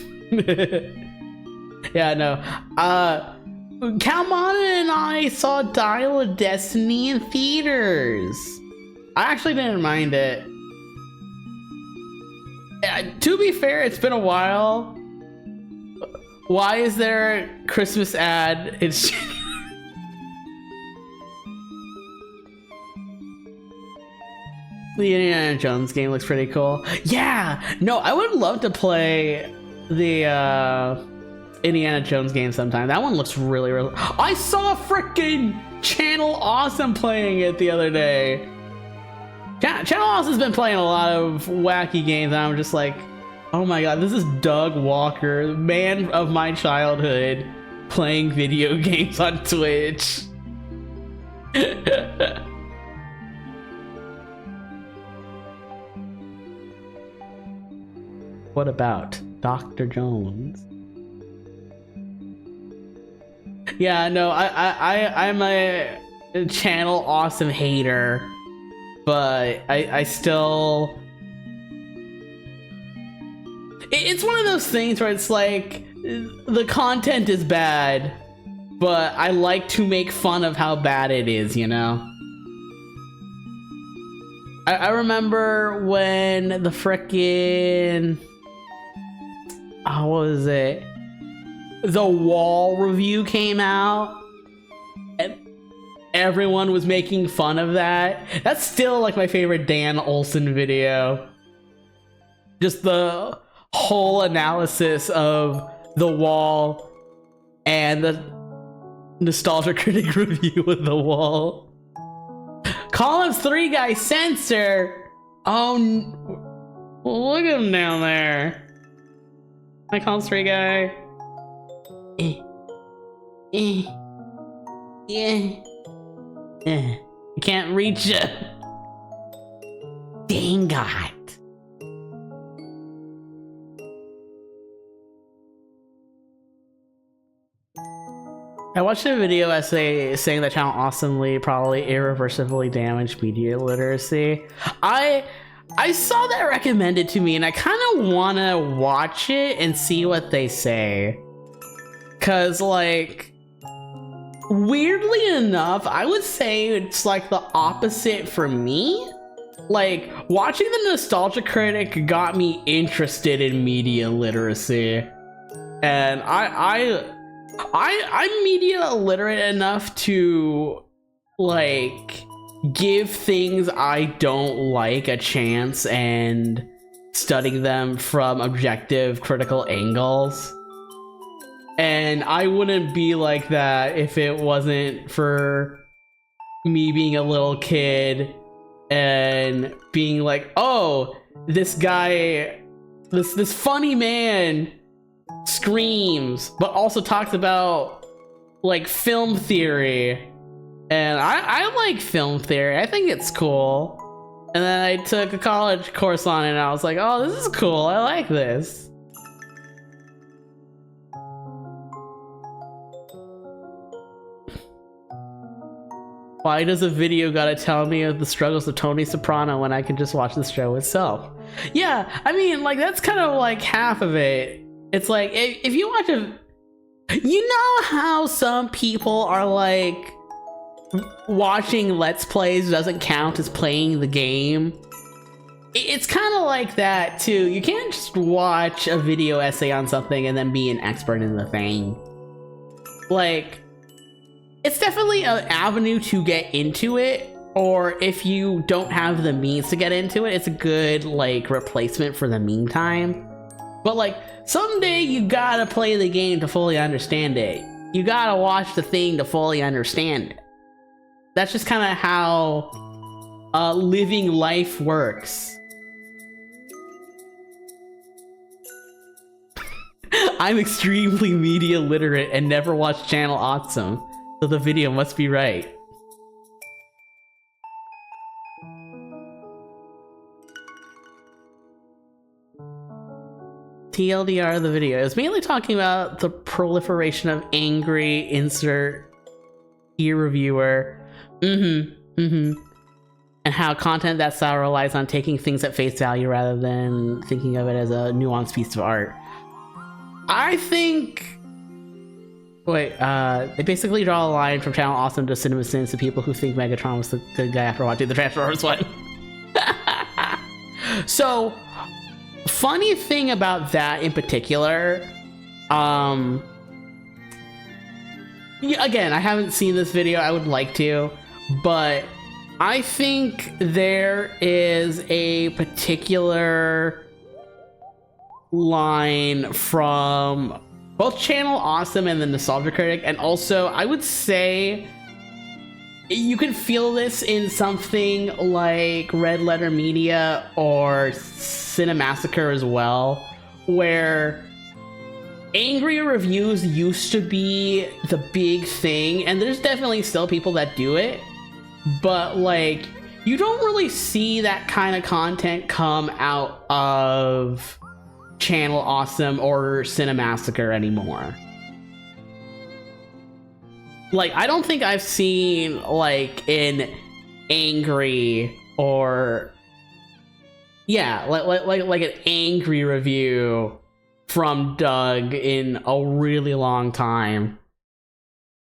Yeah, no. Calmon and I saw Dial of Destiny in theaters. I actually didn't mind it. To be fair, it's been a while. Why is there a Christmas ad? It's... The Indiana Jones game looks pretty cool. Yeah! No, I would love to play the Indiana Jones game sometime. That one looks really, really... I saw frickin' Channel Awesome playing it the other day. Channel Awesome's been playing a lot of wacky games, and I'm just like, oh my god, this is Doug Walker, man of my childhood, playing video games on Twitch. What about Dr. Jones? Yeah, no, I'm a Channel Awesome hater, but I still it's one of those things where it's like the content is bad, but I like to make fun of how bad it is, you know? I remember when the frickin' what was it? The Wall review came out, and everyone was making fun of that. That's still like my favorite Dan Olsen video. Just the whole analysis of The Wall and the Nostalgia Critic review of The Wall. Columns 3 guy censor. Oh, look at him down there. My Columns 3 guy. Yeah. I can't reach it. Dang God. I watched a video essay saying that channel awesomely, probably irreversibly damaged media literacy. I saw that recommended to me, and I kind of want to watch it and see what they say. Cause like, weirdly enough, I would say it's like the opposite for me. Like, watching the Nostalgia Critic got me interested in media literacy, and I'm media illiterate enough to like give things I don't like a chance and study them from objective critical angles. And I wouldn't be like that if it wasn't for me being a little kid and being like, oh, this guy, this funny man screams, but also talks about like film theory. And I like film theory. I think it's cool. And then I took a college course on it and I was like, oh, this is cool. I like this. Why does a video gotta tell me of the struggles of Tony Soprano when I can just watch the show itself? Yeah, I mean, like, that's kind of like half of it. It's like, if you watch you know how some people are like, watching Let's Plays doesn't count as playing the game? It's kind of like that too. You can't just watch a video essay on something and then be an expert in the thing. Like, it's definitely an avenue to get into it, or if you don't have the means to get into it, it's a good like replacement for the meantime. But like, someday you gotta play the game to fully understand it. You gotta watch the thing to fully understand it. That's just kind of how living life works. I'm extremely media literate and never watched Channel Awesome, so the video must be right. TLDR of the video is mainly talking about the proliferation of angry insert ear reviewer. And how content that style relies on taking things at face value rather than thinking of it as a nuanced piece of art. I think... Wait, they basically draw a line from Channel Awesome to Cinema Sins to people who think Megatron was the good guy after watching the Transformers one. So, funny thing about that in particular, yeah, again, I haven't seen this video, I would like to, but I think there is a particular line from both Channel Awesome and the Nostalgia Critic, and also I would say you can feel this in something like Red Letter Media or Cinemassacre as well, where angry reviews used to be the big thing, and there's definitely still people that do it, but like, you don't really see that kind of content come out of Channel Awesome or Cinemassacre anymore. Like, I don't think I've seen like an angry or like an angry review from Doug in a really long time.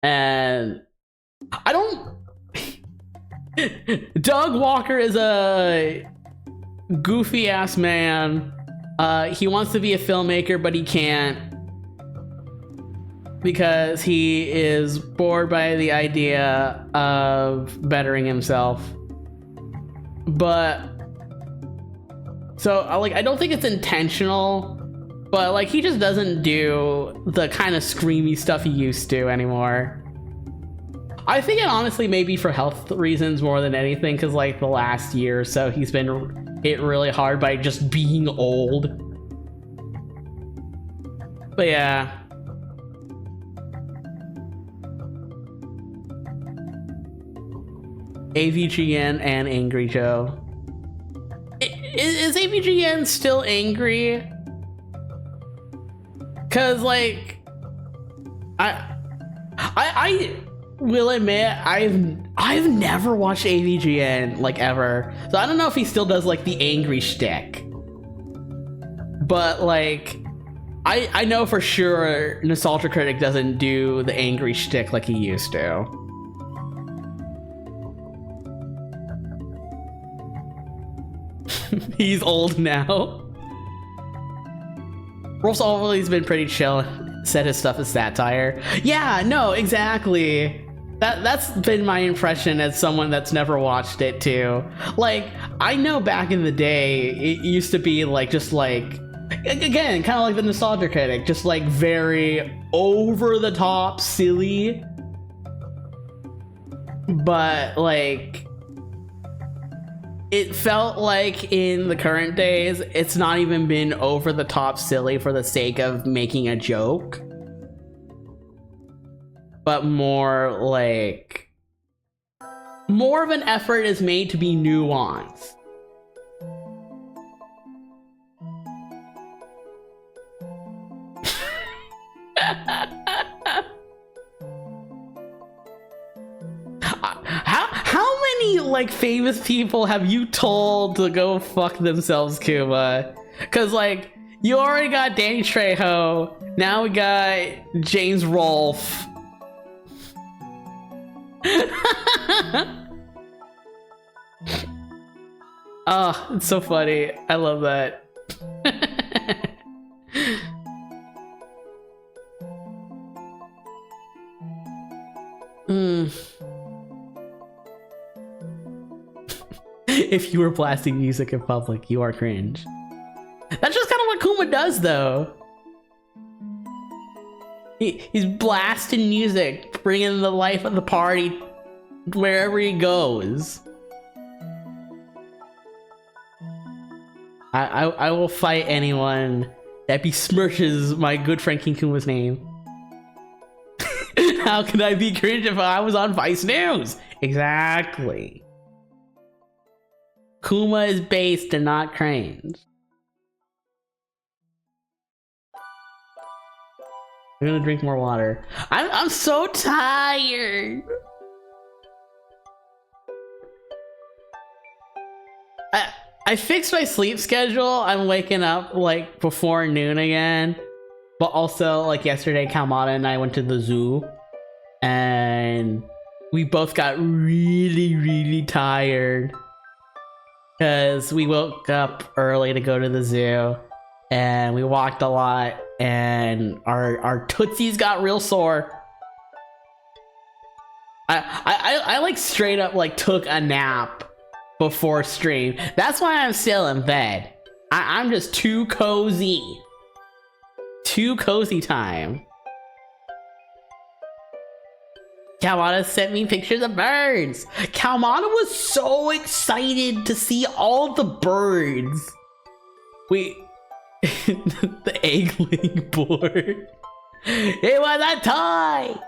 And I don't... Doug Walker is a goofy ass man. He wants to be a filmmaker, but he can't because he is bored by the idea of bettering himself. But so like, I don't think it's intentional, but like, he just doesn't do the kind of screamy stuff he used to anymore. I think it honestly may be for health reasons more than anything, because like the last year or so he's been hit really hard by just being old. But yeah. AVGN and Angry Joe. Is AVGN still angry? Cause like, I will admit I've never watched AVGN like ever, so I don't know if he still does like the angry shtick. But like, I know for sure Nostalgia Critic doesn't do the angry shtick like he used to. He's old now. Rolf's always been pretty chill. Said his stuff is satire. Yeah, no, exactly. That's been my impression as someone that's never watched it too. Like, I know back in the day, it used to be like, just like, again, kind of like the Nostalgia Critic, just like very over the top, silly. But like, it felt like in the current days, it's not even been over the top silly for the sake of making a joke, but more like, more of an effort is made to be nuanced. How many like famous people have you told to go fuck themselves, Kuma? Cause like, you already got Danny Trejo, now we got James Rolfe. Oh, it's so funny. I love that. If you were blasting music in public, you are cringe. That's just kind of what Kuma does, though. He's blasting music, bringing the life of the party wherever he goes. I will fight anyone that besmirches my good friend King Kuma's name. How could I be cringe if I was on Vice News? Exactly. Kuma is based and not cringe. I'm gonna drink more water. I'm so tired. I fixed my sleep schedule. I'm waking up like before noon again. But also, like yesterday, Kalmata and I went to the zoo. And we both got really, really tired. Because we woke up early to go to the zoo. And we walked a lot. And our tootsies got real sore. I like straight up like took a nap before stream. That's why I'm still in bed. I'm just too cozy. Too cozy time. Kalmata sent me pictures of birds. Kalmata was so excited to see all the birds. The egg-laying board. It was a toy.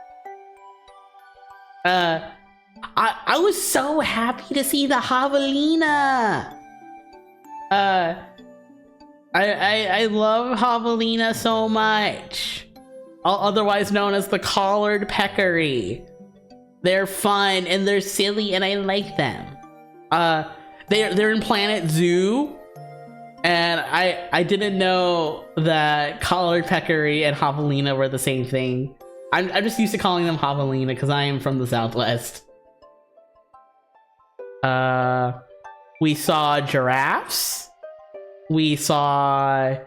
I was so happy to see the javelina. I love javelina so much. Otherwise known as the collared peccary. They're fun and they're silly and I like them. They're in Planet Zoo. And I didn't know that collared peccary and javelina were the same thing. I'm just used to calling them javelina because I am from the Southwest. We saw giraffes. We saw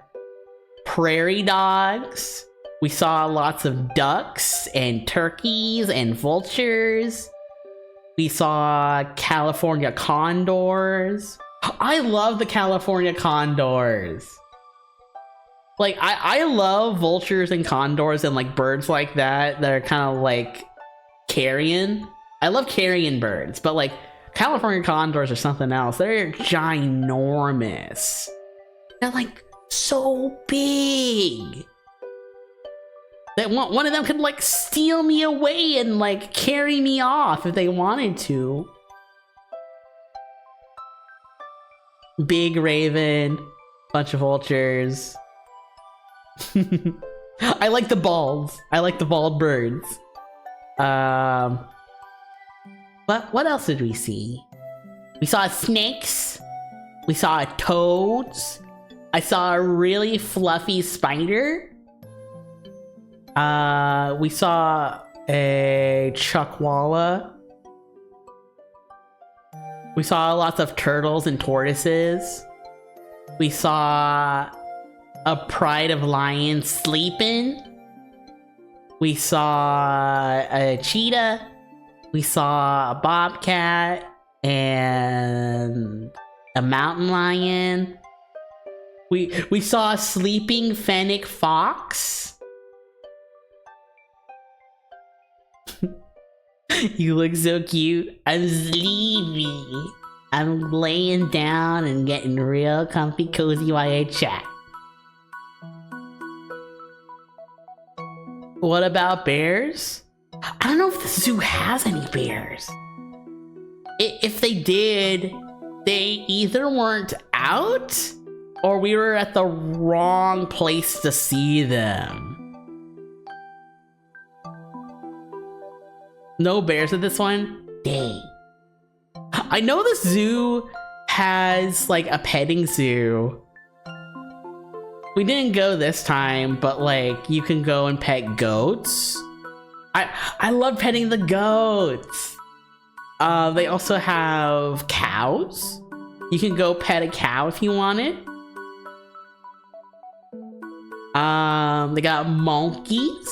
prairie dogs. We saw lots of ducks and turkeys and vultures. We saw California condors. I love the California condors. Like, I love vultures and condors and like birds like that are kind of like carrion. I love carrion birds, but like California condors are something else. They're ginormous. They're like so big that one of them could like steal me away and like carry me off if they wanted to. Big raven, bunch of vultures. I like the balds. I like the bald birds. But what else did we see? We saw snakes. We saw toads. I saw a really fluffy spider. We saw a chuckwalla. We saw lots of turtles and tortoises. We saw a pride of lions sleeping. We saw a cheetah. We saw a bobcat and a mountain lion. We saw a sleeping fennec fox. You look so cute. I'm sleepy. I'm laying down and getting real comfy cozy while I chat. What about bears? I don't know if the zoo has any bears. If they did, they either weren't out or we were at the wrong place to see them. No bears at this one? Dang. I know the zoo has like a petting zoo. We didn't go this time, but like you can go and pet goats. I love petting the goats. They also have cows. You can go pet a cow if you want it. They got monkeys.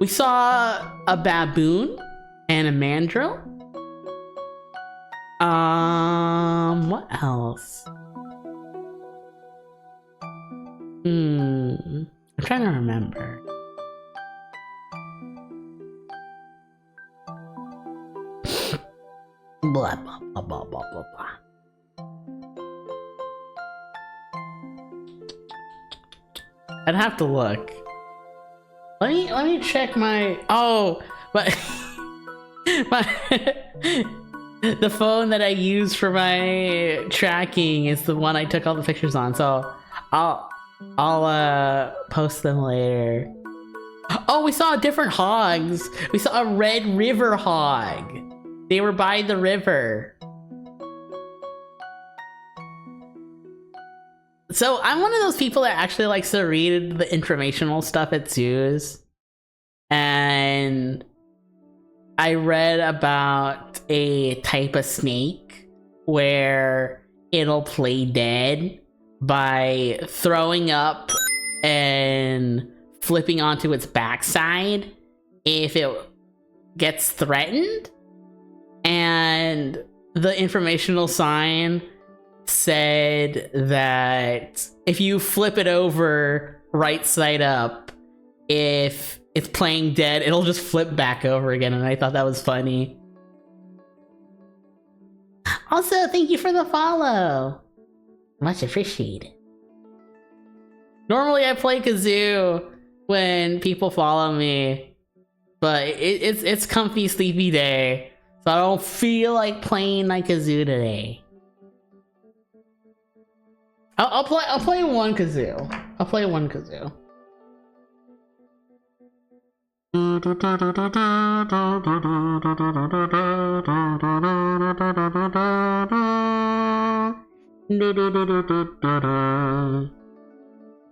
We saw a baboon and a mandrill. What else? I'm trying to remember. Blah, blah, blah, blah, blah, blah, blah. I'd have to look. Let me check my but the phone that I use for my tracking is the one I took all the pictures on, so I'll post them later. Oh, we saw different hogs. We saw a red river hog. They were by the river. So I'm one of those people that actually likes to read the informational stuff at zoos. And I read about a type of snake where it'll play dead by throwing up and flipping onto its backside if it gets threatened. And the informational sign said that if you flip it over right side up, if it's playing dead, it'll just flip back over again. And I thought that was funny. Also, thank you for the follow. Much appreciated. Normally I play kazoo when people follow me, but it's comfy sleepy day, so I don't feel like playing like kazoo today. I'll play one kazoo. I'll play one kazoo.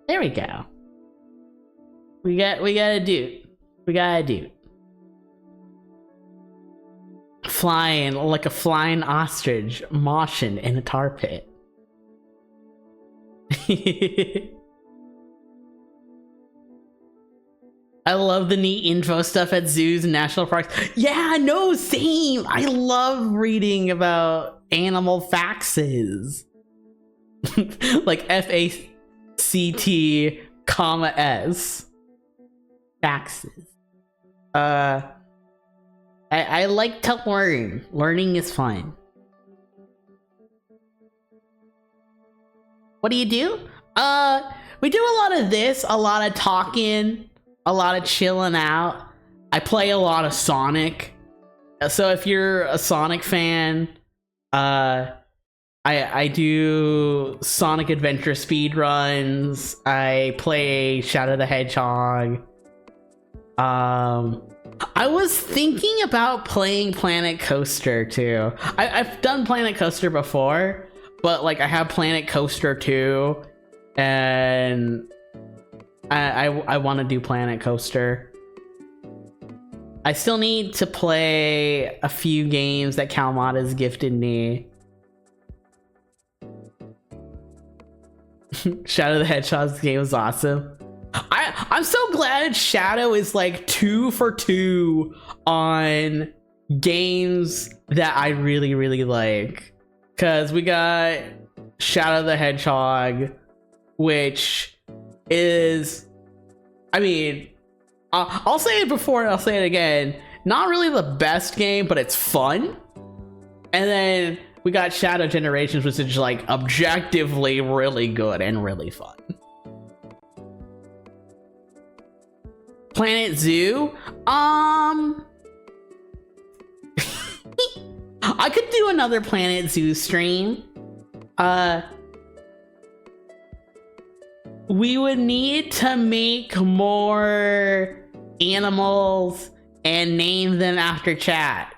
There we go. We got a dude. We got a dude. Flying like a flying ostrich, moshing in a tar pit. I love the neat info stuff at zoos and national parks. Yeah, no, same. I love reading about animal faxes. Like FACT, comma S. Faxes. I like to learn. Learning is fun. What do? We do a lot of this, a lot of talking, a lot of chilling out. I play a lot of Sonic. So if you're a Sonic fan, I do Sonic Adventure speedruns. I play Shadow the Hedgehog. I was thinking about playing Planet Coaster too. I've done Planet Coaster before, but like I have Planet Coaster 2, and I want to do Planet Coaster. I still need to play a few games that Calmada's gifted me. Shadow the Hedgehog's game was awesome. I'm so glad Shadow is like 2 for 2 on games that I really, really like. Because we got Shadow the Hedgehog, which is, I mean, I'll say it before and I'll say it again. Not really the best game, but it's fun. And then we got Shadow Generations, which is like objectively really good and really fun. Planet Zoo? I could do another Planet Zoo stream. We would need to make more animals and name them after chat.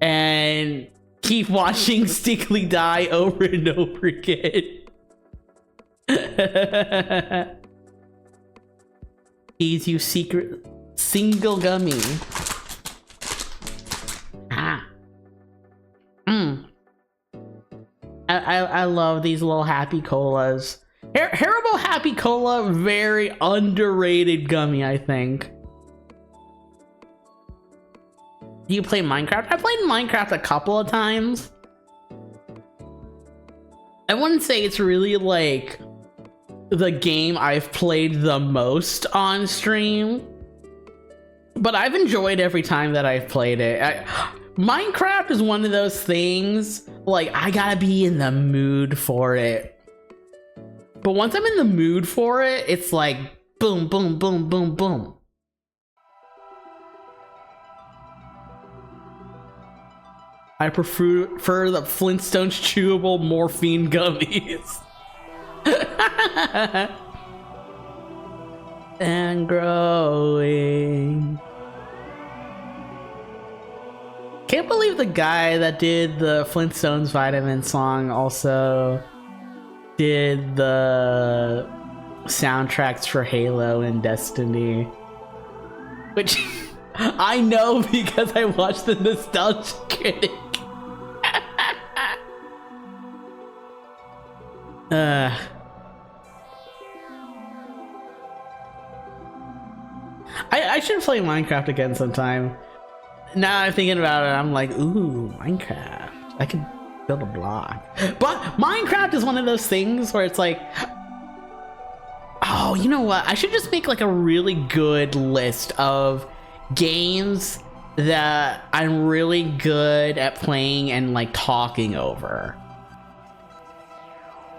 And keep watching Stickly die over and over again. He's you secret single gummy. I love these little Happy Colas. Haribo Happy Cola, very underrated gummy, I think. Do you play Minecraft? I played Minecraft a couple of times. I wouldn't say it's really like the game I've played the most on stream, but I've enjoyed every time that I've played it. Minecraft is one of those things, like, I gotta be in the mood for it. But once I'm in the mood for it, it's like boom, boom, boom, boom, boom. I prefer the Flintstones chewable morphine gummies. And growing. Can't believe the guy that did the Flintstones vitamin song also did the soundtracks for Halo and Destiny, which I know because I watched the Nostalgia Critic. I should play Minecraft again sometime. Now I'm thinking about it, I'm like, ooh, Minecraft. I could build a block. But Minecraft is one of those things where it's like, oh, you know what? I should just make like a really good list of games that I'm really good at playing and like talking over.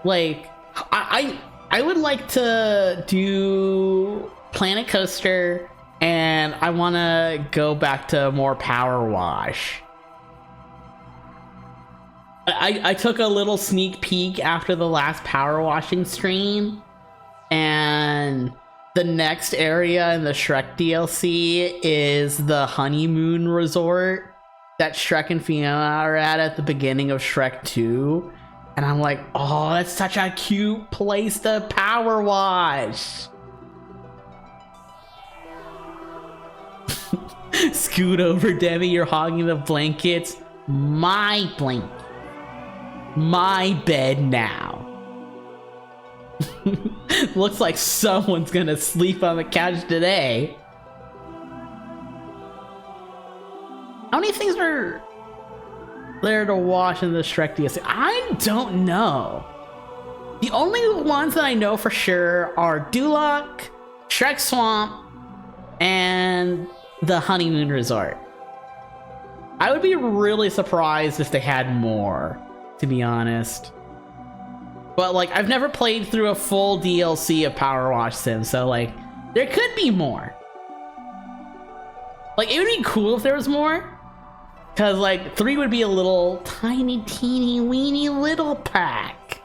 Like, I would like to do Planet Coaster, and I want to go back to more Power Wash. I took a little sneak peek after the last power washing stream, and the next area in the Shrek DLC is the honeymoon resort that Shrek and Fiona are at the beginning of Shrek 2. And I'm like, oh, that's such a cute place to power wash. Scoot over, Debbie, you're hogging the blankets. My blanket. My bed now. Looks like someone's gonna sleep on the couch today. How many things are there to wash in the Shrek DLC? I don't know. The only ones that I know for sure are Duloc, Shrek Swamp, and the Honeymoon Resort. I would be really surprised if they had more, to be honest. But like, I've never played through a full DLC of Power Wash Sim, so like, there could be more. Like, it would be cool if there was more. Cause like 3 would be a little tiny, teeny, weeny little pack.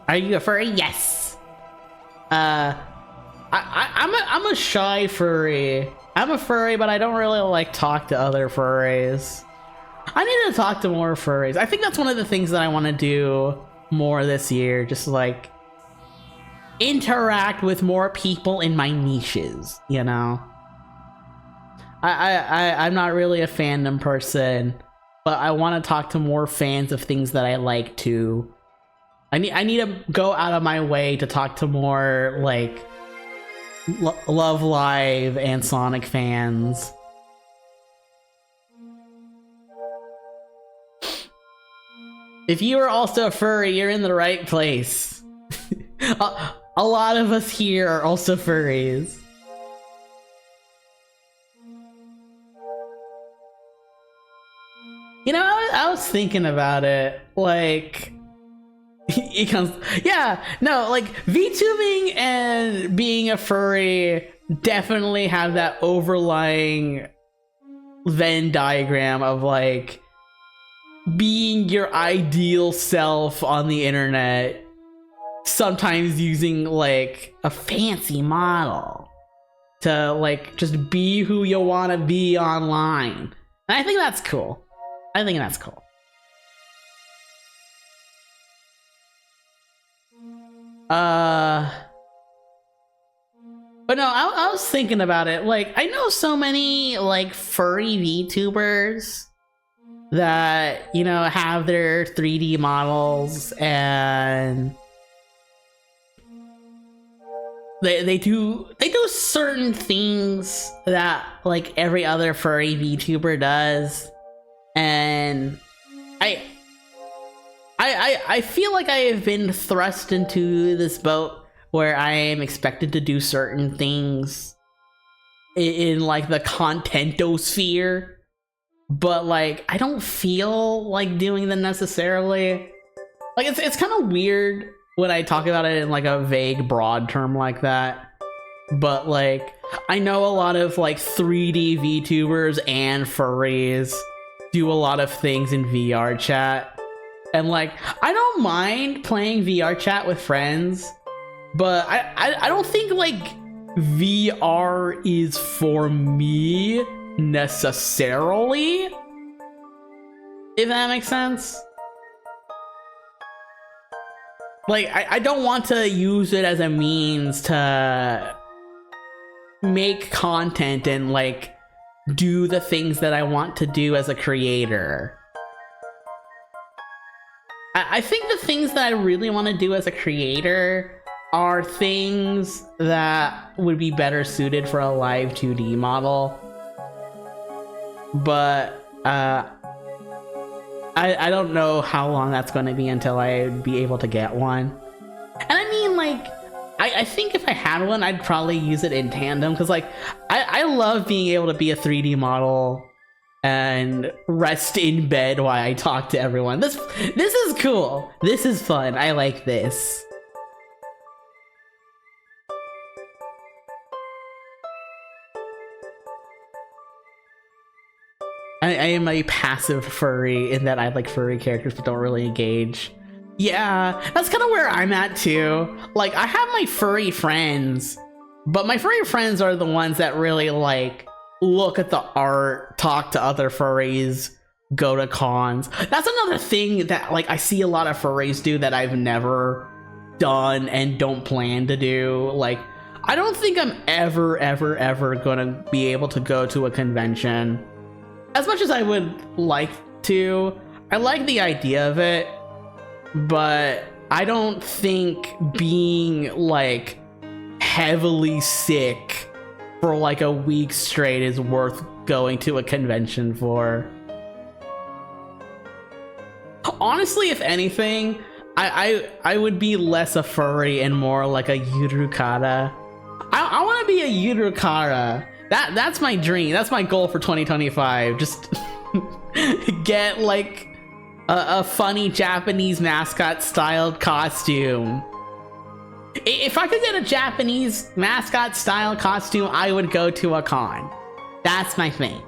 Are you a furry? Yes. I'm a shy furry. I'm a furry, but I don't really like talk to other furries. I need to talk to more furries. I think that's one of the things that I want to do more this year. Just like interact with more people in my niches, you know? I'm not really a fandom person, but I want to talk to more fans of things that I like too. I need to go out of my way to talk to more like Love Live and Sonic fans. If you are also a furry, you're in the right place. A lot of us here are also furries. You know, I was thinking about it, like, it comes, yeah, no, like, VTubing and being a furry definitely have that overlying Venn diagram of, like, being your ideal self on the internet, sometimes using, like, a fancy model to, like, just be who you want to be online. And I think that's cool. I think that's cool. But no, I was thinking about it. Like, I know so many, like, furry VTubers that, you know, have their 3D models and they do certain things that, like, every other furry VTuber does. And I feel like I have been thrust into this boat where I am expected to do certain things in like the contentosphere, but like I don't feel like doing them necessarily. Like it's kind of weird when I talk about it in like a vague, broad term like that. But like I know a lot of like 3D VTubers and furries do a lot of things in VR chat, and like I don't mind playing VR chat with friends, but I don't think like VR is for me necessarily, if that makes sense. Like I don't want to use it as a means to make content and like do the things that I want to do as a creator. I think the things that I really want to do as a creator are things that would be better suited for a live 2D model. But I don't know how long that's going to be until I'd be able to get one. And I mean, like, I think if I had one, I'd probably use it in tandem, because like I love being able to be a 3D model and rest in bed while I talk to everyone. This is cool. This is fun. I like this. I am a passive furry in that I like furry characters but don't really engage. Yeah, that's kind of where I'm at too. Like, I have my furry friends, but my furry friends are the ones that really like look at the art, talk to other furries, go to cons. That's another thing that like I see a lot of furries do that I've never done and don't plan to do. Like, I don't think I'm ever gonna be able to go to a convention. As much as I would like to, I like the idea of it, but I don't think being like heavily sick for like a week straight is worth going to a convention for. Honestly, if anything, I would be less a furry and more like a yurukara. I want to be a yurukara. That's my dream. That's my goal for 2025. Just get like a funny Japanese mascot styled costume. If I could get a Japanese mascot style costume, I would go to a con. That's my thing.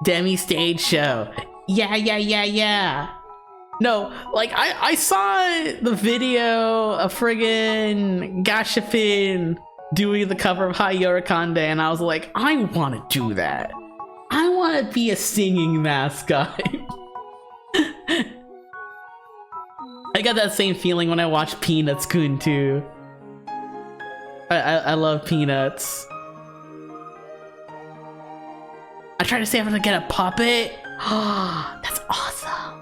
Demi stage show. Yeah. No, like I saw the video of friggin' Gashapin doing the cover of Hi Yorakonde, and I was like, I want to do that. I want to be a singing mascot. I got that same feeling when I watched Peanuts-kun too. I love Peanuts. I tried to see if I could get a puppet. Ah, that's awesome.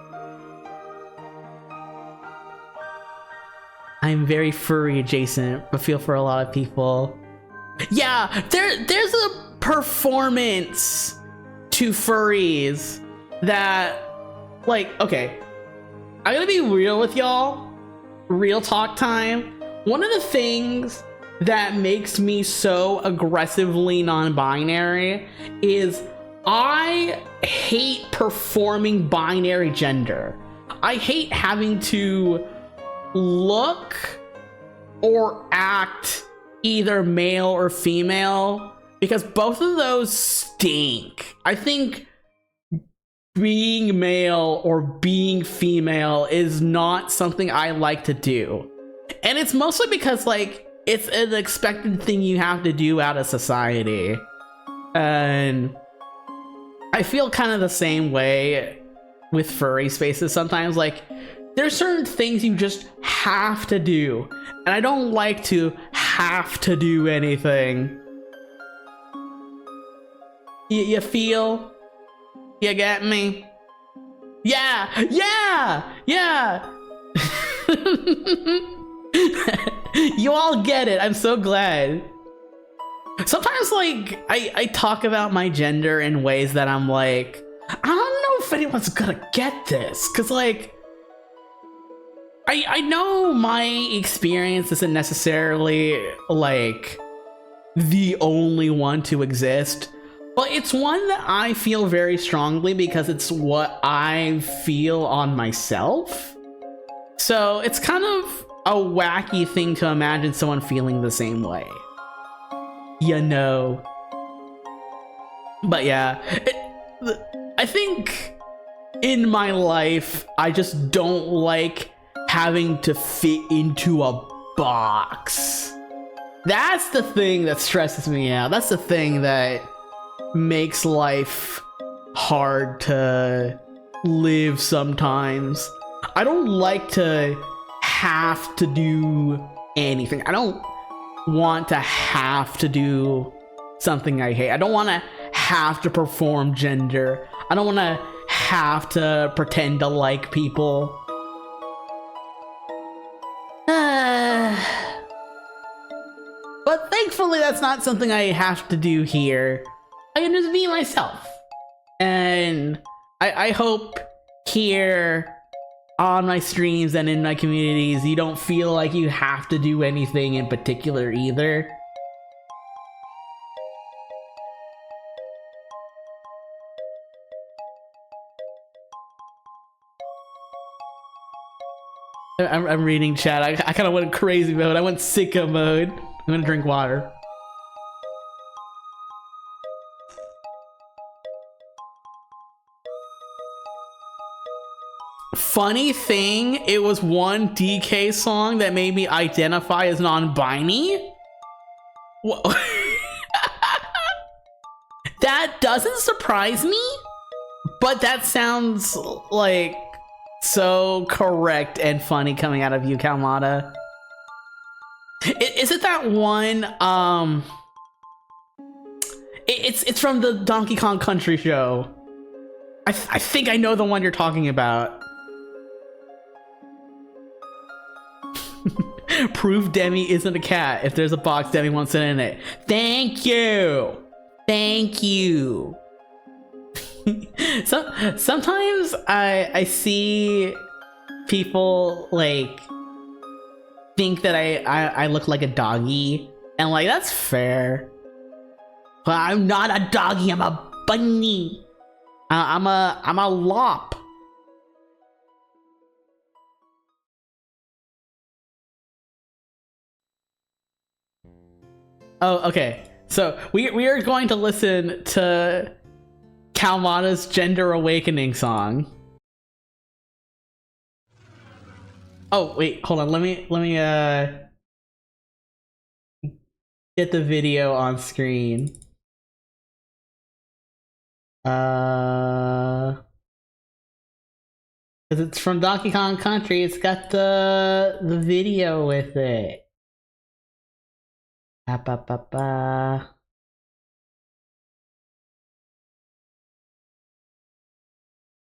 I'm very furry adjacent, but feel for a lot of people. Yeah, there's a performance to furries that, like, okay, I'm gonna be real with y'all. Real talk time. One of the things that makes me so aggressively non-binary is I hate performing binary gender. I hate having to look or act either male or female because both of those stink. I think being male or being female is not something I like to do. And it's mostly because like it's an expected thing you have to do out of society. And I feel kind of the same way with furry spaces sometimes. Like, there's certain things you just have to do, and I don't like to have to do anything. You feel? You get me? Yeah! You all get it. I'm so glad. Sometimes, like, I talk about my gender in ways that I'm like, I don't know if anyone's gonna get this, because, like, I know my experience isn't necessarily, like, the only one to exist, but it's one that I feel very strongly because it's what I feel on myself. So it's kind of a wacky thing to imagine someone feeling the same way. You know. But yeah, I think in my life, I just don't like having to fit into a box. That's the thing that stresses me out. That's the thing that makes life hard to live sometimes. I don't like to have to do anything. I don't want to have to do something I hate. I don't want to have to perform gender. I don't want to have to pretend to like people. But thankfully that's not something I have to do here. I can just be myself. And I hope here on my streams and in my communities, you don't feel like you have to do anything in particular either. I'm reading chat. I kind of went crazy mode. I went sicko mode. I'm gonna drink water. Funny thing, it was one DK song that made me identify as non-binary. doesn't surprise me, but that sounds like so correct and funny coming out of you, Kalmata. Is it that one, it's from the Donkey Kong Country show. I think I know the one you're talking about. Proof Demi isn't a cat. If there's a box, Demi wants it in it. Thank you. Thank you. Sometimes I see people like think that I look like a doggy, and like that's fair. But I'm not a doggy. I'm a bunny. I'm a lop. Oh, okay. So we are going to listen to Kalmata's Gender Awakening song. Oh wait, hold on. Let me get the video on screen. Cause it's from Donkey Kong Country. It's got the video with it.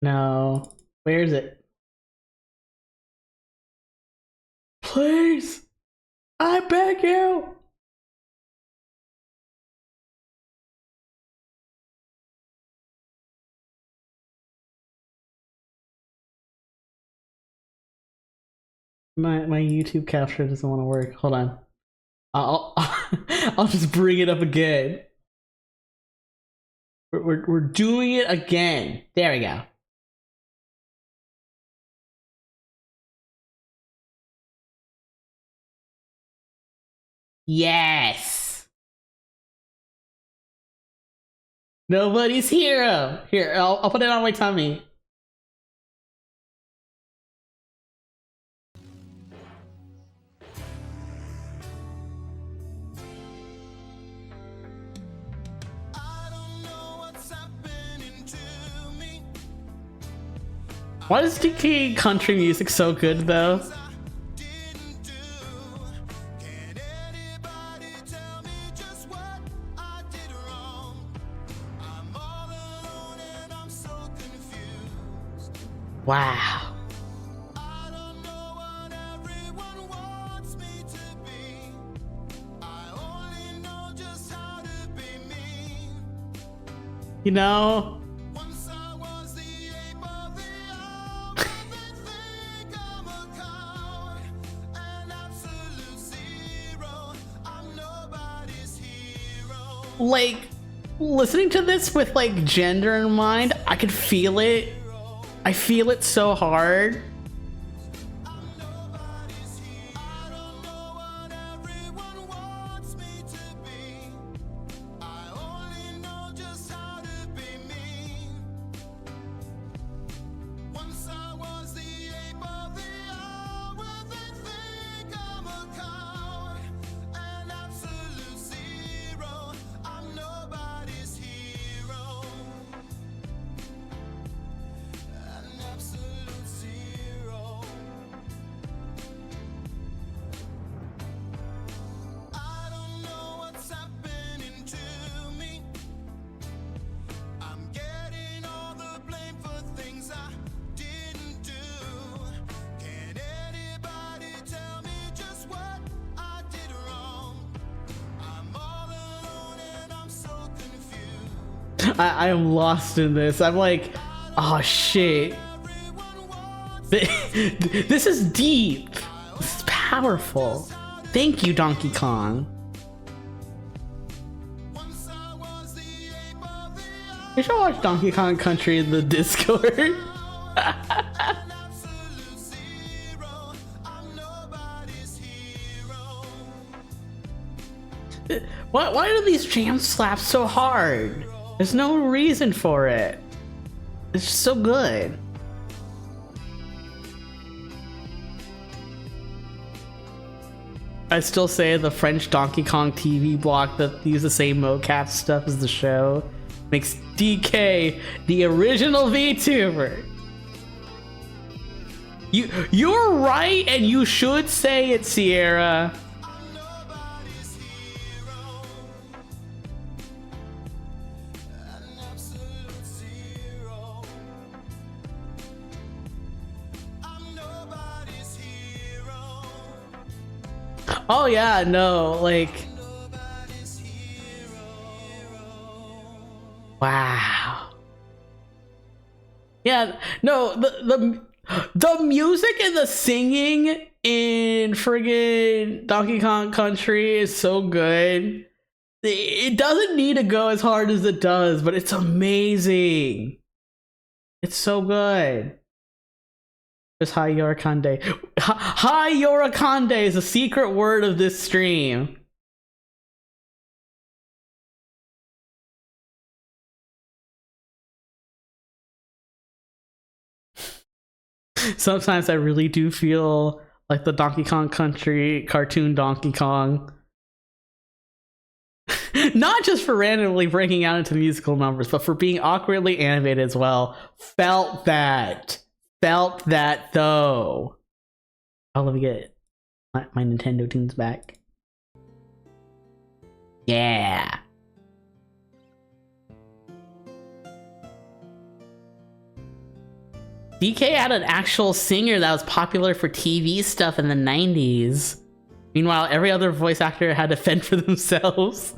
No, where is it? Please, I beg you. My YouTube capture doesn't want to work. Hold on. I'll just bring it up again. We're doing it again. There we go. Yes. Nobody's hero. Here, I'll put it on my tummy. Why is DK country music so good though? Wow. You know, like, listening to this with like gender in mind, I could feel it. I feel it so hard. I am lost in this. I'm like, oh shit. This is deep. This is powerful. Thank you, Donkey Kong. You should watch Donkey Kong Country in the Discord. Why do these jams slap so hard? There's no reason for it. It's just so good. I still say the French Donkey Kong TV block that use the same mocap stuff as the show makes DK the original VTuber. You're right, and you should say it, Sierra. Oh yeah, no, like, wow. Yeah, no, the music and the singing in friggin' Donkey Kong Country is so good. It doesn't need to go as hard as it does, but it's amazing. It's so good. Just hi Yorakande. Hi Yorakande is a secret word of this stream. Sometimes I really do feel like the Donkey Kong Country cartoon Donkey Kong. Not just for randomly breaking out into musical numbers, but for being awkwardly animated as well. Felt that though. Oh, let me get my Nintendo tunes back. Yeah. DK had an actual singer that was popular for TV stuff in the 90s. Meanwhile, every other voice actor had to fend for themselves.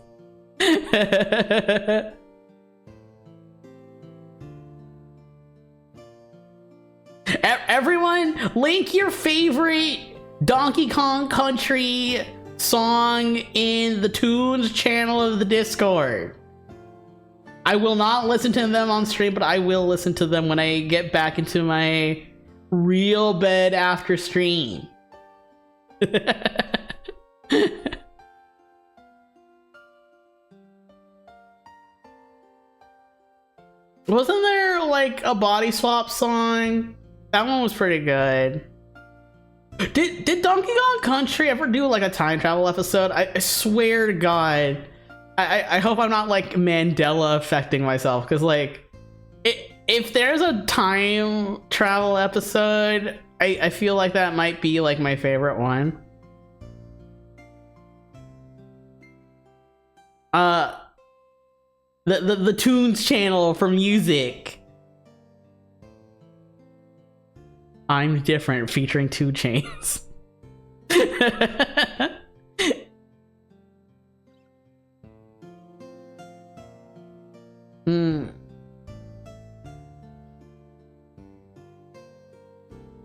Everyone, link your favorite Donkey Kong Country song in the Tunes channel of the Discord. I will not listen to them on stream, but I will listen to them when I get back into my real bed after stream. Wasn't there like a body swap song? That one was pretty good. Did Donkey Kong Country ever do like a time travel episode? I swear to God. I hope I'm not like Mandela affecting myself, because like if there's a time travel episode, I feel like that might be like my favorite one. The Tunes channel for music. I'm Different featuring 2 Chainz.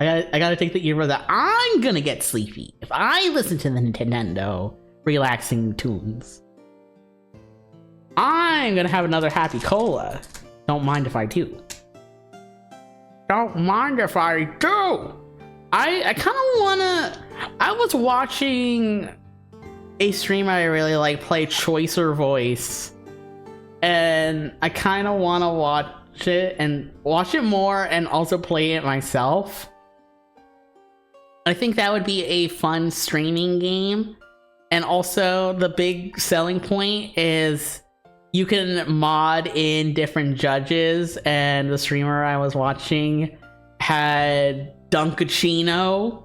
I gotta take the earbud that I'm gonna get sleepy if I listen to the Nintendo relaxing tunes. I'm gonna have another happy cola. Don't mind if I do. Don't mind if I do. I kind of wanna. I was watching a streamer I really like play Choicer Voice, and I kind of want to watch it more and also play it myself. I think that would be a fun streaming game. And also the big selling point is you can mod in different judges, and the streamer I was watching had Dunkachino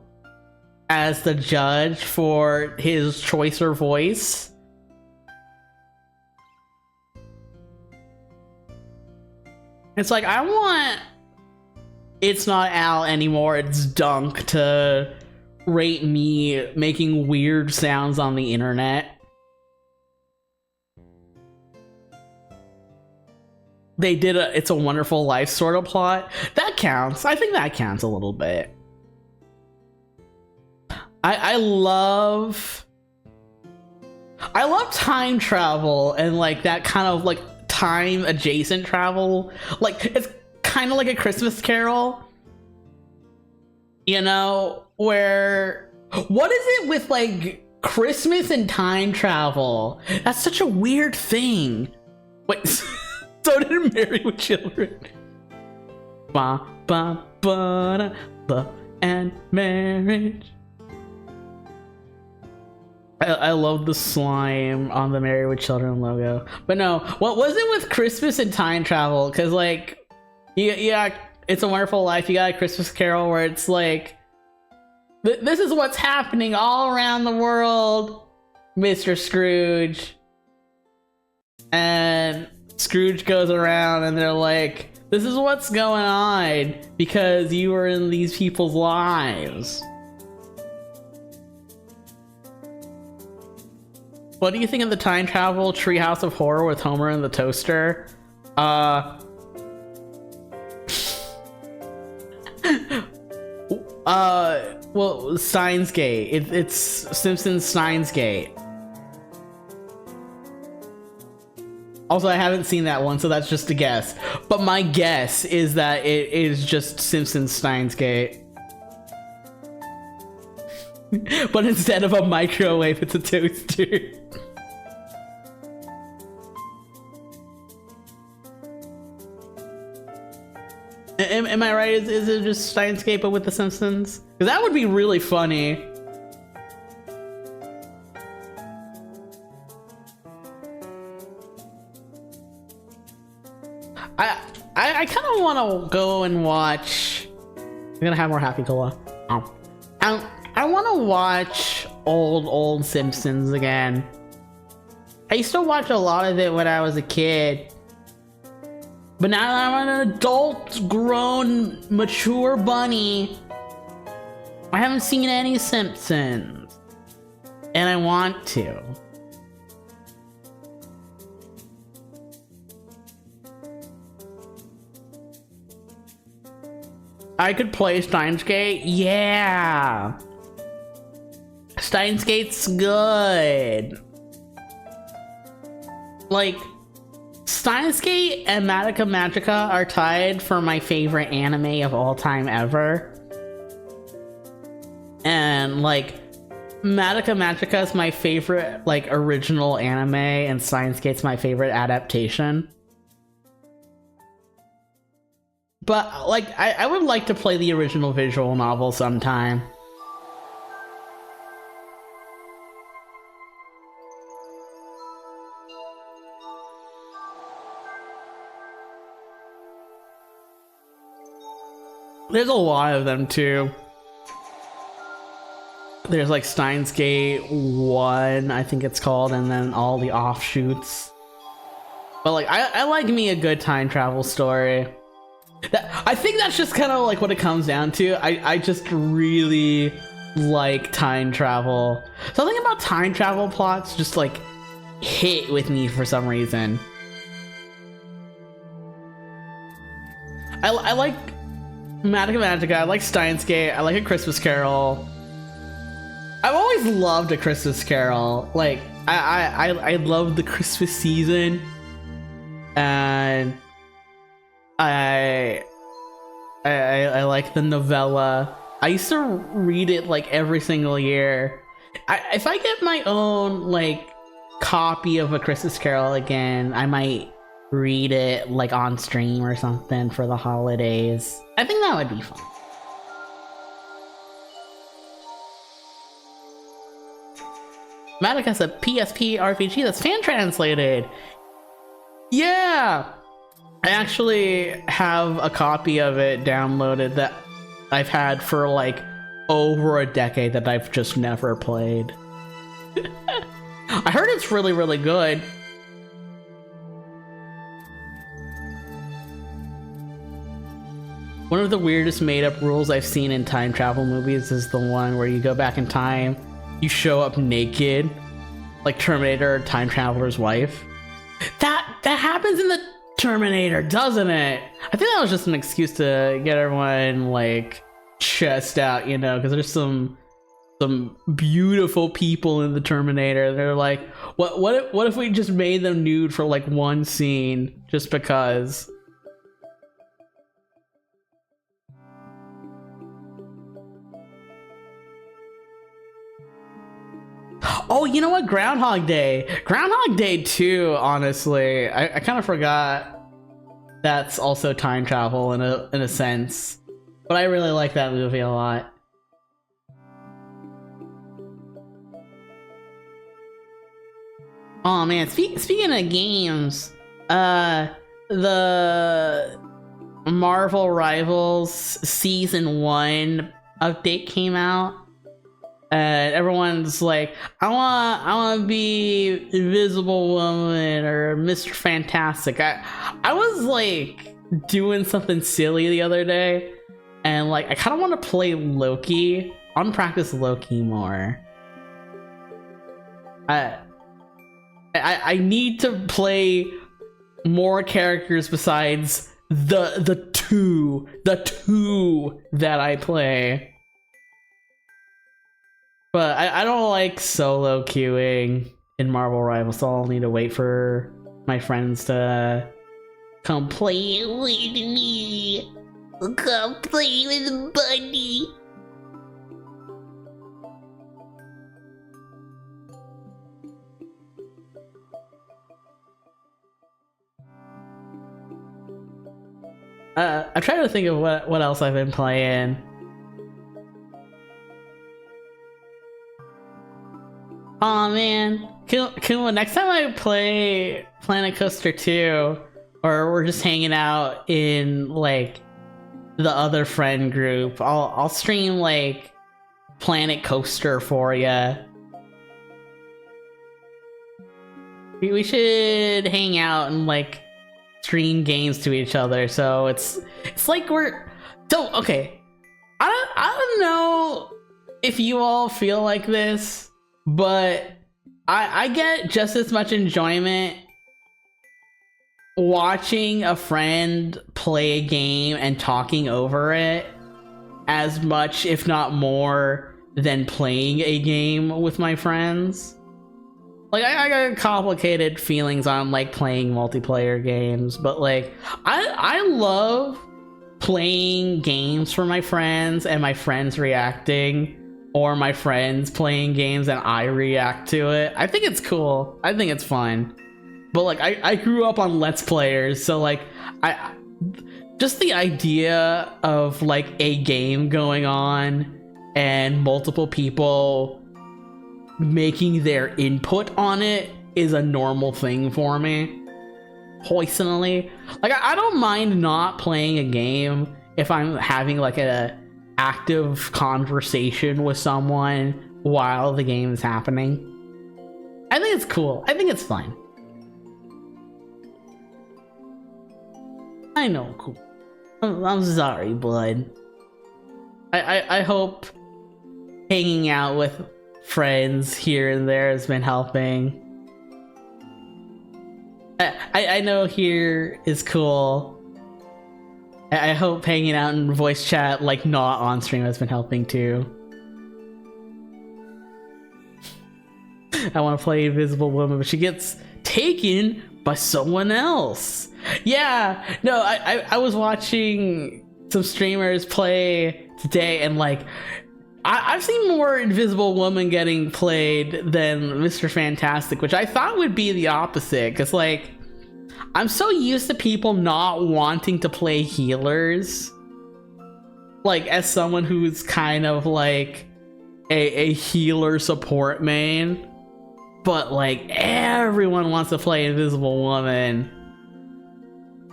as the judge for his Choicer Voice. It's like, I want It's Not Al anymore, it's Dunk to rate me making weird sounds on the internet. They did a It's a Wonderful Life sort of plot. That counts. I think that counts a little bit. I love time travel and like that kind of like time adjacent travel. Like it's kind of like A Christmas Carol. You know, where what is it with like Christmas and time travel? That's such a weird thing. Wait, so did Married with Children. Ba ba ba da, love and marriage. I love the slime on the Married with Children logo. But no, what was it with Christmas and time travel? Because, like, yeah, It's a Wonderful Life, you got a Christmas Carol where it's like, this is what's happening all around the world, Mr. Scrooge. And Scrooge goes around and they're like, this is what's going on because you were in these people's lives. What do you think of the time travel Treehouse of Horror with Homer and the Toaster? Well, Steins Gate. It's Simpsons Steins Gate. Also, I haven't seen that one, so that's just a guess. But my guess is that it is just Simpsons Steins Gate. But instead of a microwave, it's a toaster. Am I right? Is it just Steins Gate but with the Simpsons? Because that would be really funny. I kind of want to go and watch. I'm gonna have more Happy Cola. I want to watch old Simpsons again. I used to watch a lot of it when I was a kid. But now that I'm an adult, grown, mature bunny, I haven't seen any Simpsons. And I want to. I could play Steins Gate? Yeah! Steins Gate's good. Like, Steins Gate and Madoka Magica are tied for my favorite anime of all time ever. And, like, Madoka Magica is my favorite, like, original anime, and Steins Gate's my favorite adaptation. But, like, I would like to play the original visual novel sometime. There's a lot of them, too. There's, like, Steins Gate 1, I think it's called, and then all the offshoots. But, like, I like me a good time travel story. I think that's just kind of like what it comes down to. I just really like time travel. Something about time travel plots just like hit with me for some reason. I like Madoka Magica, I like Steins Gate, I like A Christmas Carol. I've always loved A Christmas Carol. Like I love the Christmas season, and I like the novella. I used to read it like every single year. If I get my own like copy of A Christmas Carol again, I might read it like on stream or something for the holidays. I think that would be fun. Madoka's a PSP RPG that's fan translated. Yeah! I actually have a copy of it downloaded that I've had for like over a decade that I've just never played. I heard it's really, really good. One of the weirdest made-up rules I've seen in time travel movies is the one where you go back in time, you show up naked, like Terminator, Time Traveler's wife. That happens in the Terminator, doesn't it? I think that was just an excuse to get everyone like chest out, you know, because there's some beautiful people in the Terminator. They're like, what if we just made them nude for like one scene just because? Oh, you know what? Groundhog Day. Groundhog Day 2, honestly. I kind of forgot that's also time travel in a sense. But I really like that movie a lot. Oh man, speaking of games, the Marvel Rivals Season 1 update came out. And everyone's like, I want to be Invisible Woman or Mr. Fantastic. I was like doing something silly the other day, and like I kind of want to play Loki. I want to practice Loki more. I need to play more characters besides the two that I play. But I don't like solo queuing in Marvel Rivals, so I'll need to wait for my friends to come play with me. Come play with Bunny. I'm trying to think of what else I've been playing. Aw, man. Next time I play Planet Coaster 2, or we're just hanging out in like the other friend group, I'll stream like Planet Coaster for ya. We should hang out and like stream games to each other, so it's like we're okay. I don't know if you all feel like this, but I get just as much enjoyment watching a friend play a game and talking over it as much, if not more, than playing a game with my friends. Like, I got complicated feelings on like playing multiplayer games, but like I love playing games for my friends and my friends reacting, or my friends playing games and I react to it. I think it's cool. I think it's fun. But like I grew up on Let's Players, so like I just the idea of like a game going on and multiple people making their input on it is a normal thing for me. Personally, like I don't mind not playing a game if I'm having like a active conversation with someone while the game is happening. I think it's cool. I think it's fun. I know, cool. I'm sorry, bud. I hope hanging out with friends here and there has been helping. I know here is cool. I hope hanging out in voice chat, like not on stream, has been helping too. I want to play Invisible Woman, but she gets taken by someone else. Yeah, no, I was watching some streamers play today, and like I've seen more Invisible Woman getting played than Mr. Fantastic, which I thought would be the opposite, because like I'm so used to people not wanting to play healers. Like, as someone who's kind of like a healer support main, but like everyone wants to play Invisible Woman.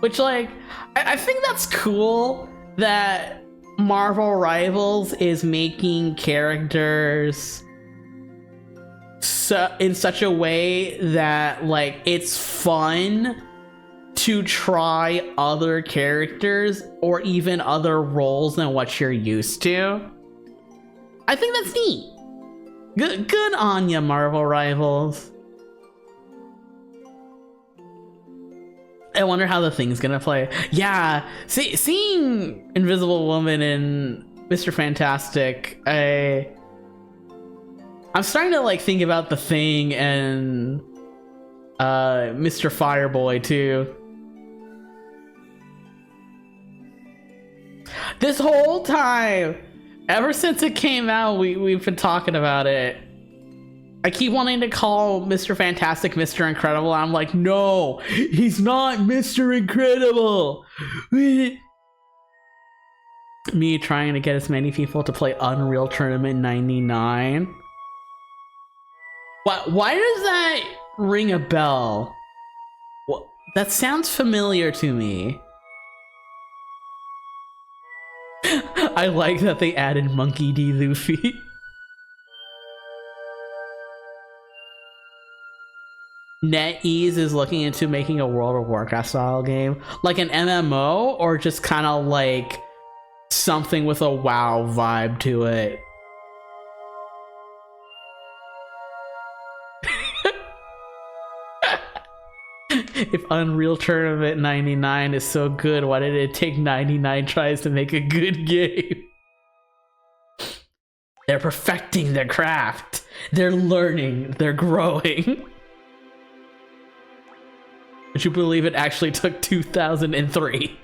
Which like, I think that's cool that Marvel Rivals is making characters in such a way that like it's fun to try other characters or even other roles than what you're used to. I think that's neat. Good on ya, Marvel Rivals. I wonder how the thing's gonna play. Yeah, seeing Invisible Woman and Mr. Fantastic, I'm starting to like think about the Thing and Mr. Fireboy too. This whole time, ever since it came out, we've been talking about it. I keep wanting to call Mr. Fantastic Mr. Incredible. I'm like, no, he's not Mr. Incredible. Me trying to get as many people to play Unreal Tournament 99. Why does that ring a bell. Well, that sounds familiar to me. I like that they added Monkey D. Luffy. NetEase is looking into making a World of Warcraft style game, like an MMO, or just kind of like something with a WoW vibe to it. If Unreal Tournament 99 is so good, why did it take 99 tries to make a good game? They're perfecting their craft. They're learning. They're growing. Would you believe it actually took 2003?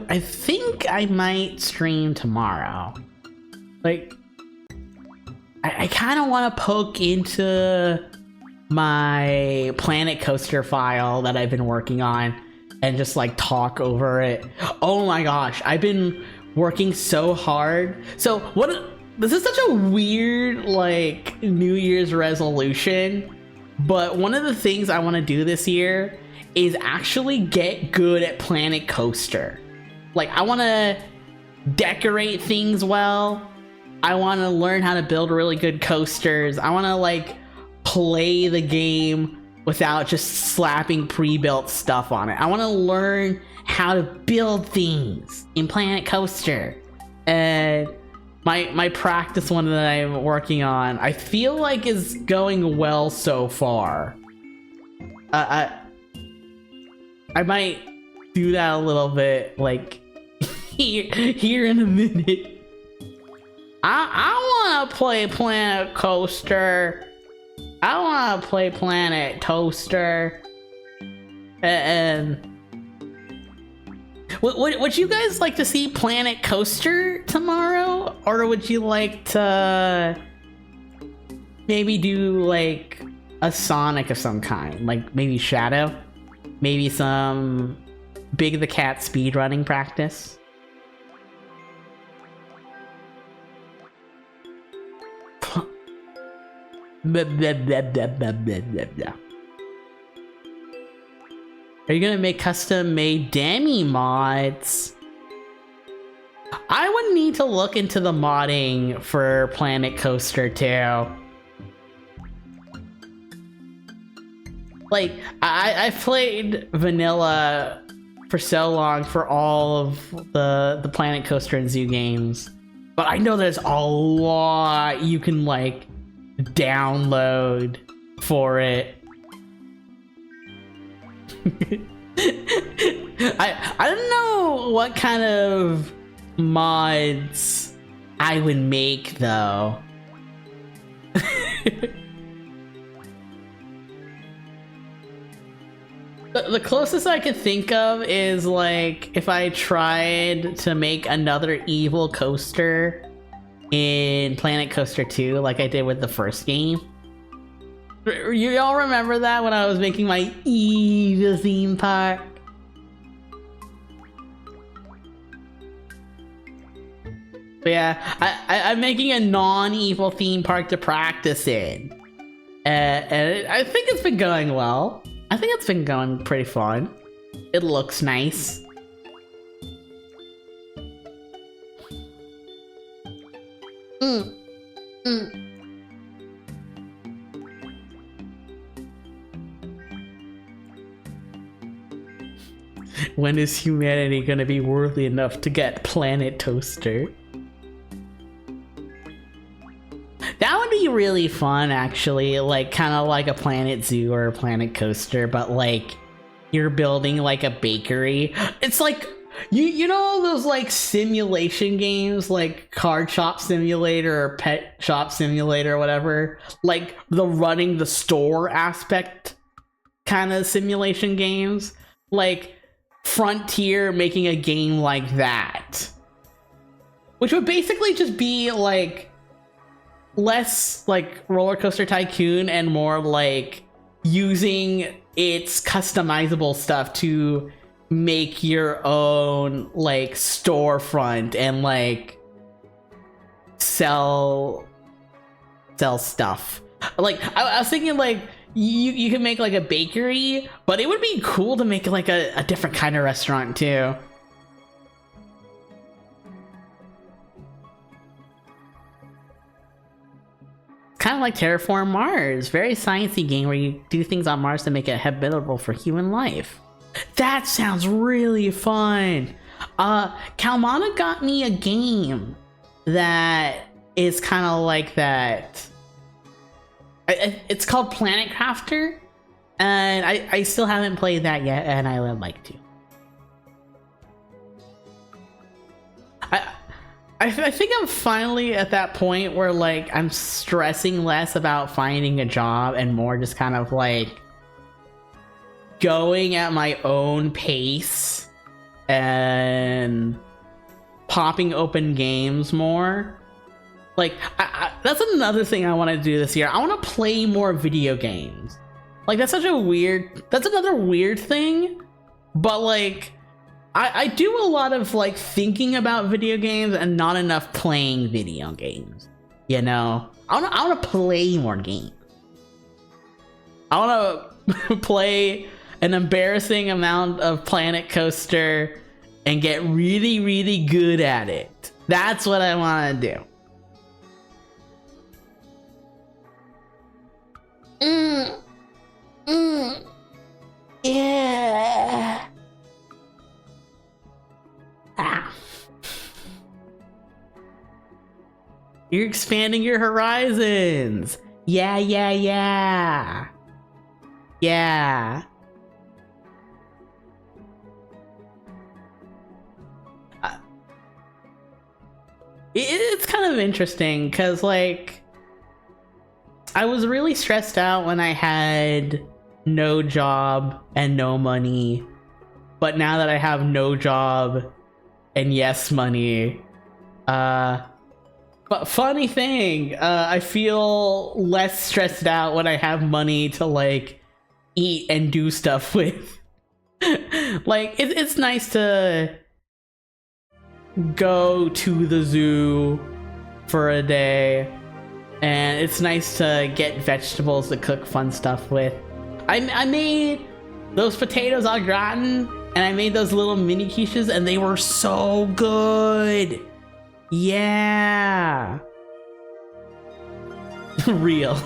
I think I might stream tomorrow. Like, I kind of want to poke into my Planet Coaster file that I've been working on and just like talk over it. Oh my gosh, I've been working so hard. So this is such a weird like New Year's resolution, but one of the things I want to do this year is actually get good at Planet Coaster. Like, I want to decorate things well. I want to learn how to build really good coasters. I want to like play the game without just slapping pre-built stuff on it. I want to learn how to build things in Planet Coaster. And my practice one that I'm working on, I feel like is going well so far. I might do that a little bit like here in a minute. I want to play Planet Coaster. I want to play Planet Toaster. And would you guys like to see Planet Coaster tomorrow? Or would you like to maybe do like a Sonic of some kind? Like maybe Shadow? Maybe some Big the Cat speedrunning practice? Blah, blah, blah, blah, blah, blah, blah, blah. Are you gonna make custom made demi mods? I would need to look into the modding for Planet Coaster too. Like, I've played vanilla for so long for all of the Planet Coaster and Zoo games, but I know there's a lot you can like download for it. I don't know what kind of mods I would make though. The closest I could think of is like if I tried to make another evil coaster in Planet Coaster 2 like I did with the first game. You all remember that when I was making my evil theme park? But yeah, I'm making a non-evil theme park to practice in. And I think it's been going well. I think it's been going pretty fun. It looks nice. When is humanity gonna be worthy enough to get Planet Toaster? That would be really fun, actually. Like, kind of like a Planet Zoo or a Planet Coaster, but like you're building like a bakery. It's like you know those like simulation games like Card Shop Simulator or Pet Shop Simulator or whatever, like the running the store aspect kind of simulation games. Like Frontier making a game like that, which would basically just be like less like Roller Coaster Tycoon and more like using its customizable stuff to make your own like storefront and like sell stuff. Like I was thinking like you can make like a bakery, but it would be cool to make like a different kind of restaurant too. Kind of like Terraform Mars, very sciencey game where you do things on Mars to make it habitable for human life. That sounds really fun. Kalmana got me a game that is kind of like that. It's called Planet Crafter, and I still haven't played that yet, and I would like to. I think I'm finally at that point where like I'm stressing less about finding a job and more just kind of like going at my own pace and popping open games more. Like that's another thing I want to do this year. I want to play more video games. Like that's another weird thing, but like I do a lot of like thinking about video games and not enough playing video games. You know, I want to play more games. I want to play an embarrassing amount of Planet Coaster and get really, really good at it. That's what I want to do. Yeah. Ah. You're expanding your horizons. Yeah. It's kind of interesting because like I was really stressed out when I had no job and no money, but now that I have no job and yes money, but funny thing, I feel less stressed out when I have money to like eat and do stuff with. Like it's nice to go to the zoo for a day, and it's nice to get vegetables to cook fun stuff with. I made those potatoes au gratin, and I made those little mini quiches, and they were so good. Yeah. Real.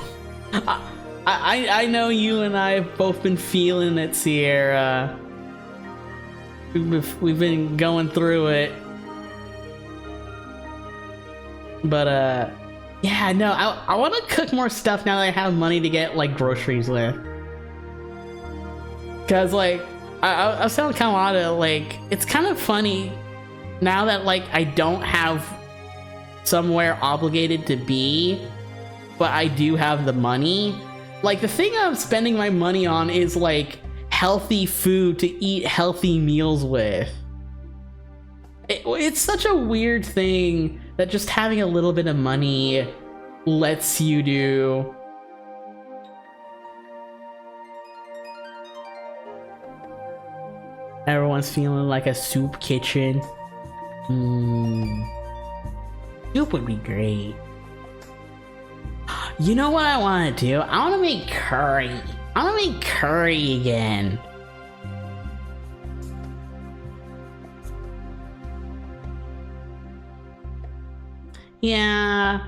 I know you and I have both been feeling it, Sierra. We've been going through it. But yeah, no, I want to cook more stuff now that I have money to get like groceries with. Cause like I was telling Kamada, like it's kind of funny now that like I don't have somewhere obligated to be, but I do have the money. Like the thing I'm spending my money on is like healthy food to eat healthy meals with. It's such a weird thing that just having a little bit of money lets you do. Everyone's feeling like a soup kitchen. Soup would be great. You know what I want to do? I want to make curry. I want to make curry again. Yeah,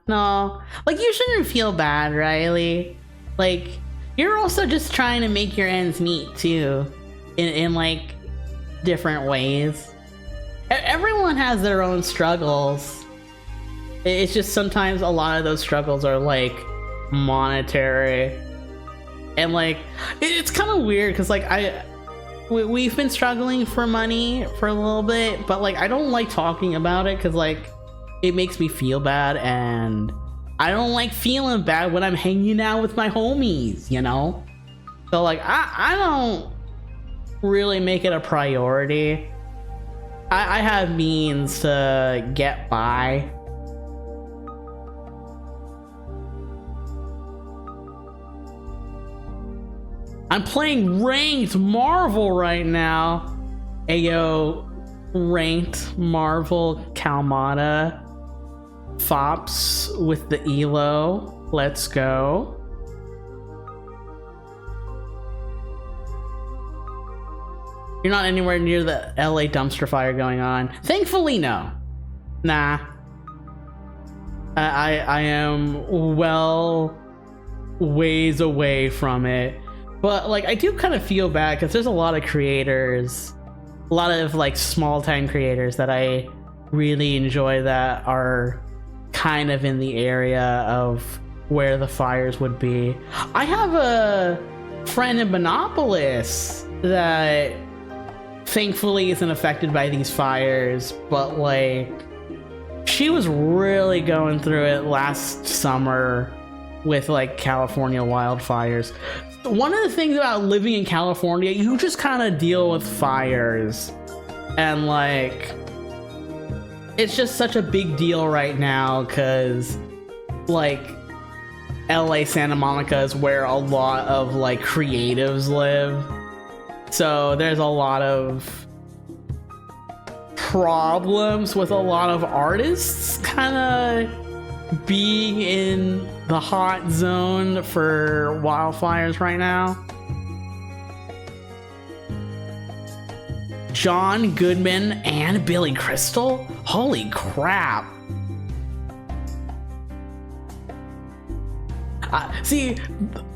no. Like, you shouldn't feel bad, Riley. Like, you're also just trying to make your ends meet, too. In like, different ways. Everyone has their own struggles. It's just sometimes a lot of those struggles are, like, monetary. And, like, it's kind of weird, because, like, we've been struggling for money for a little bit, but, like, I don't like talking about it, because, like, it makes me feel bad, and I don't like feeling bad when I'm hanging out with my homies, you know? So, like, I don't really make it a priority. I have means to get by. I'm playing ranked Marvel right now. Ayo, ranked Marvel Kalmata. Fops with the Elo. Let's go. You're not anywhere near the LA dumpster fire going on. Thankfully, no. Nah. I am well ways away from it. But like, I do kind of feel bad because there's a lot of creators, a lot of like small time creators that I really enjoy that are kind of in the area of where the fires would be. I have a friend in Monopolis that thankfully isn't affected by these fires, but like she was really going through it last summer with like California wildfires. One of the things about living in California, you just kind of deal with fires, and like it's just such a big deal right now because like LA Santa Monica is where a lot of like creatives live, so there's a lot of problems with a lot of artists kind of being in the hot zone for wildfires right now. John Goodman and Billy Crystal? Holy crap. See,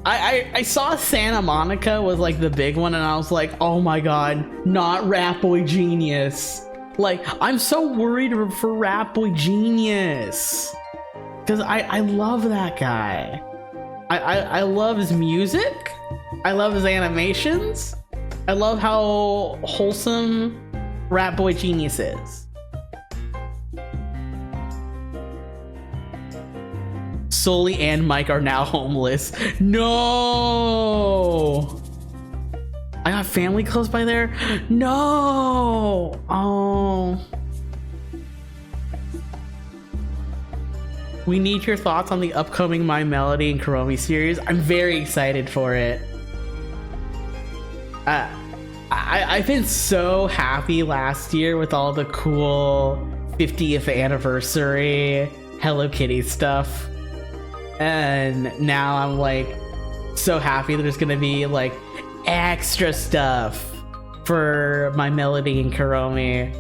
I saw Santa Monica was like the big one, and I was like, oh my god, not Rat Boy Genius. Like, I'm so worried for Rat Boy Genius, because I love that guy. I love his music. I love his animations. I love how wholesome Rat Boy Genius is. Sully and Mike are now homeless. No! I got family close by there? No! Oh. We need your thoughts on the upcoming My Melody and Kuromi series. I'm very excited for it. I've been so happy last year with all the cool 50th anniversary Hello Kitty stuff. And now I'm like so happy there's gonna be like extra stuff for My Melody and Kuromi.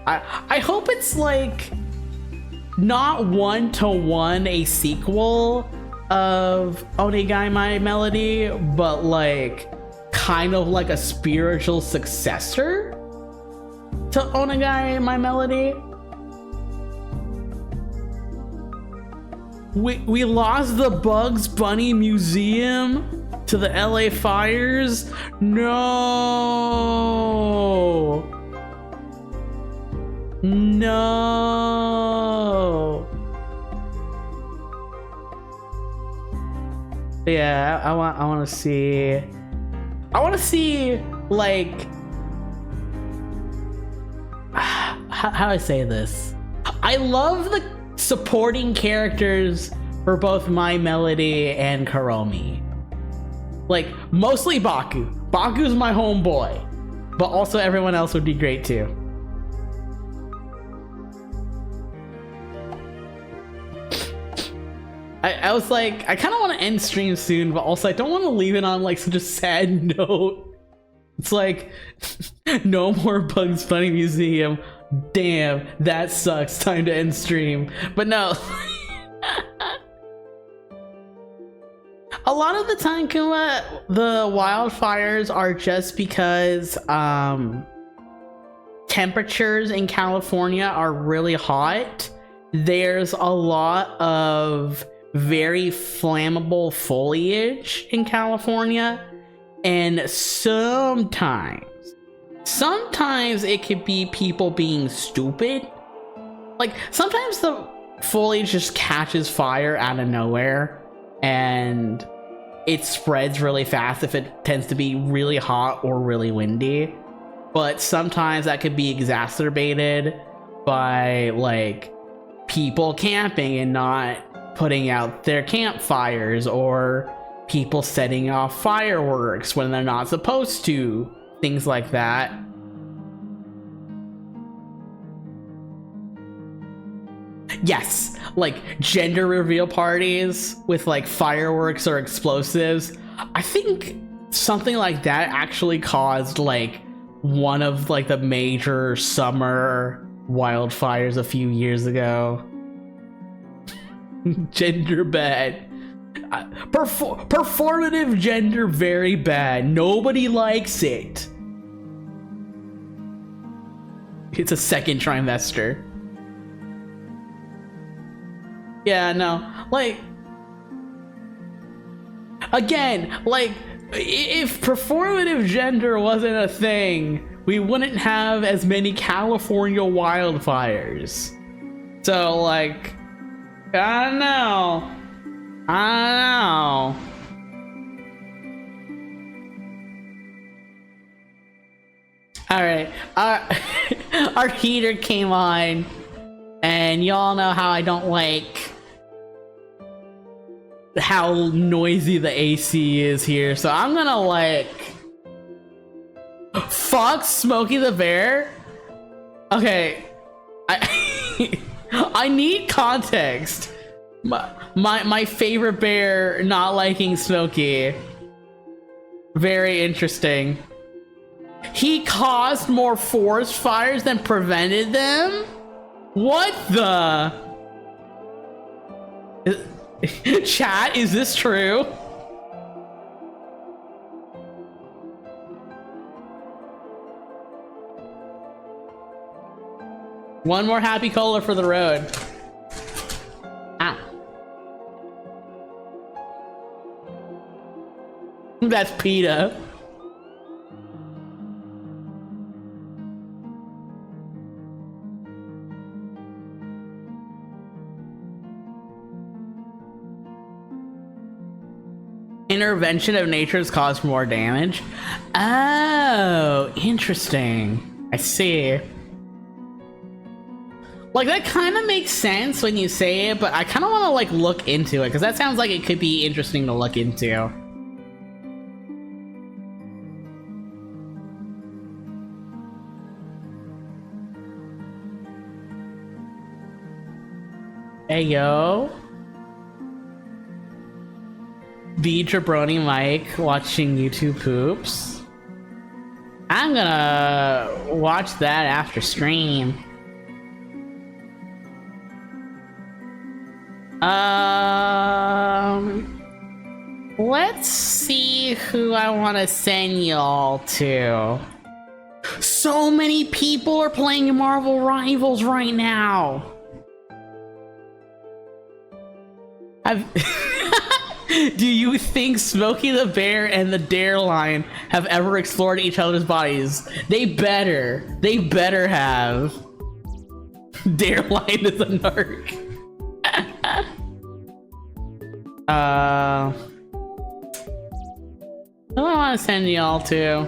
I hope it's like not one-to-one a sequel of Onegai My Melody, but like kind of like a spiritual successor to Onegai My Melody. We lost the Bugs Bunny Museum to the LA fires? No! No! Yeah, I want to see like how do I say this? I love the supporting characters for both My Melody and Kuromi. Like mostly Baku. Baku's my homeboy, but also everyone else would be great too. I was like, I kind of want to end stream soon, but also I don't want to leave it on like such a sad note. It's like, no more Bugs Bunny Museum. Damn, that sucks. Time to end stream. But no. A lot of the time, Kuma, the wildfires are just because temperatures in California are really hot. There's a lot of very flammable foliage in California, and sometimes it could be people being stupid. Like sometimes the foliage just catches fire out of nowhere and it spreads really fast if it tends to be really hot or really windy, but sometimes that could be exacerbated by like people camping and not putting out their campfires, or people setting off fireworks when they're not supposed to, things like that. Yes, like gender reveal parties with like fireworks or explosives. I think something like that actually caused like one of like the major summer wildfires a few years ago. Gender bad. Performative gender very bad. Nobody likes it. It's a second trimester. Yeah, no, like, again, like, if performative gender wasn't a thing, we wouldn't have as many California wildfires. So, like, I don't know. All right, our heater came on, and y'all know how I don't like how noisy the AC is here, so I'm gonna like fuck Smokey the Bear. Okay, I need context. My favorite bear not liking Smokey. Very interesting. He caused more forest fires than prevented them? What the? Chat, is this true? One more happy cola for the road. Ah. That's PETA. Intervention of nature has caused more damage. Oh, interesting. I see. Like, that kind of makes sense when you say it, but I kind of want to like look into it because that sounds like it could be interesting to look into. Hey yo. The Jabroni Mike watching YouTube poops. I'm gonna watch that after stream. Let's see who I want to send y'all to. So many people are playing Marvel Rivals right now. Do you think Smokey the Bear and the Dare Lion have ever explored each other's bodies? They better. They better have. Dare Lion is a narc. Who do I want to send y'all to?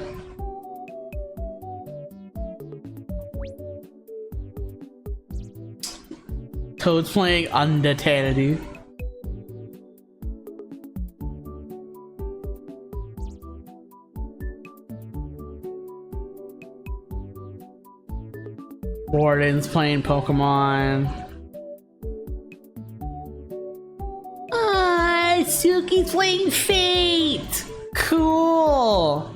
Toad's playing Undertale. Warden's playing Pokemon. Suki's playing Fate! Cool!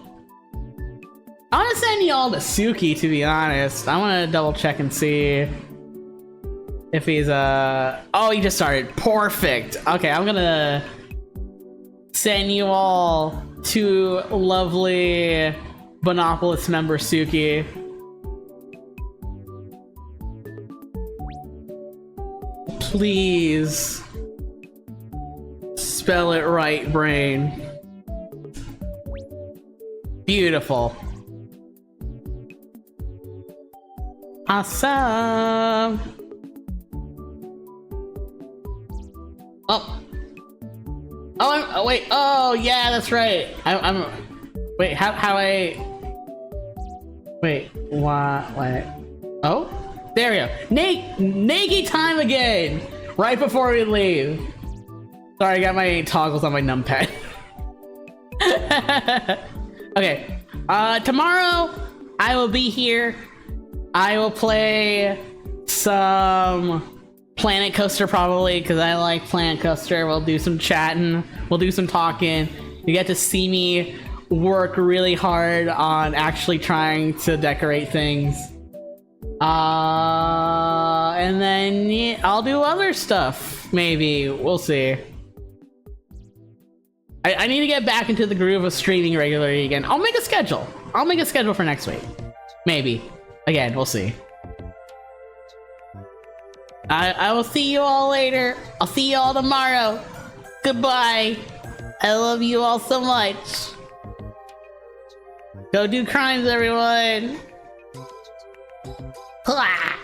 I want to send y'all to Suki, to be honest. I want to double check and see if he's oh, he just started. Perfect! Okay, I'm gonna send you all to lovely Bonopolis member Suki. Please spell it right, brain. Beautiful. Awesome. Oh, wait. Oh, yeah, that's right. I'm wait, how I wait, what? Oh, there we go. Nagi time again. Right before we leave. Sorry, I got my toggles on my numpad. Okay. Tomorrow I will be here. I will play some Planet Coaster probably because I like Planet Coaster. We'll do some chatting. We'll do some talking. You get to see me work really hard on actually trying to decorate things. And then yeah, I'll do other stuff. Maybe. We'll see. I need to get back into the groove of streaming regularly again. I'll make a schedule. I'll make a schedule for next week. Maybe. Again, we'll see. I will see you all later. I'll see you all tomorrow. Goodbye. I love you all so much. Go do crimes, everyone. Hua!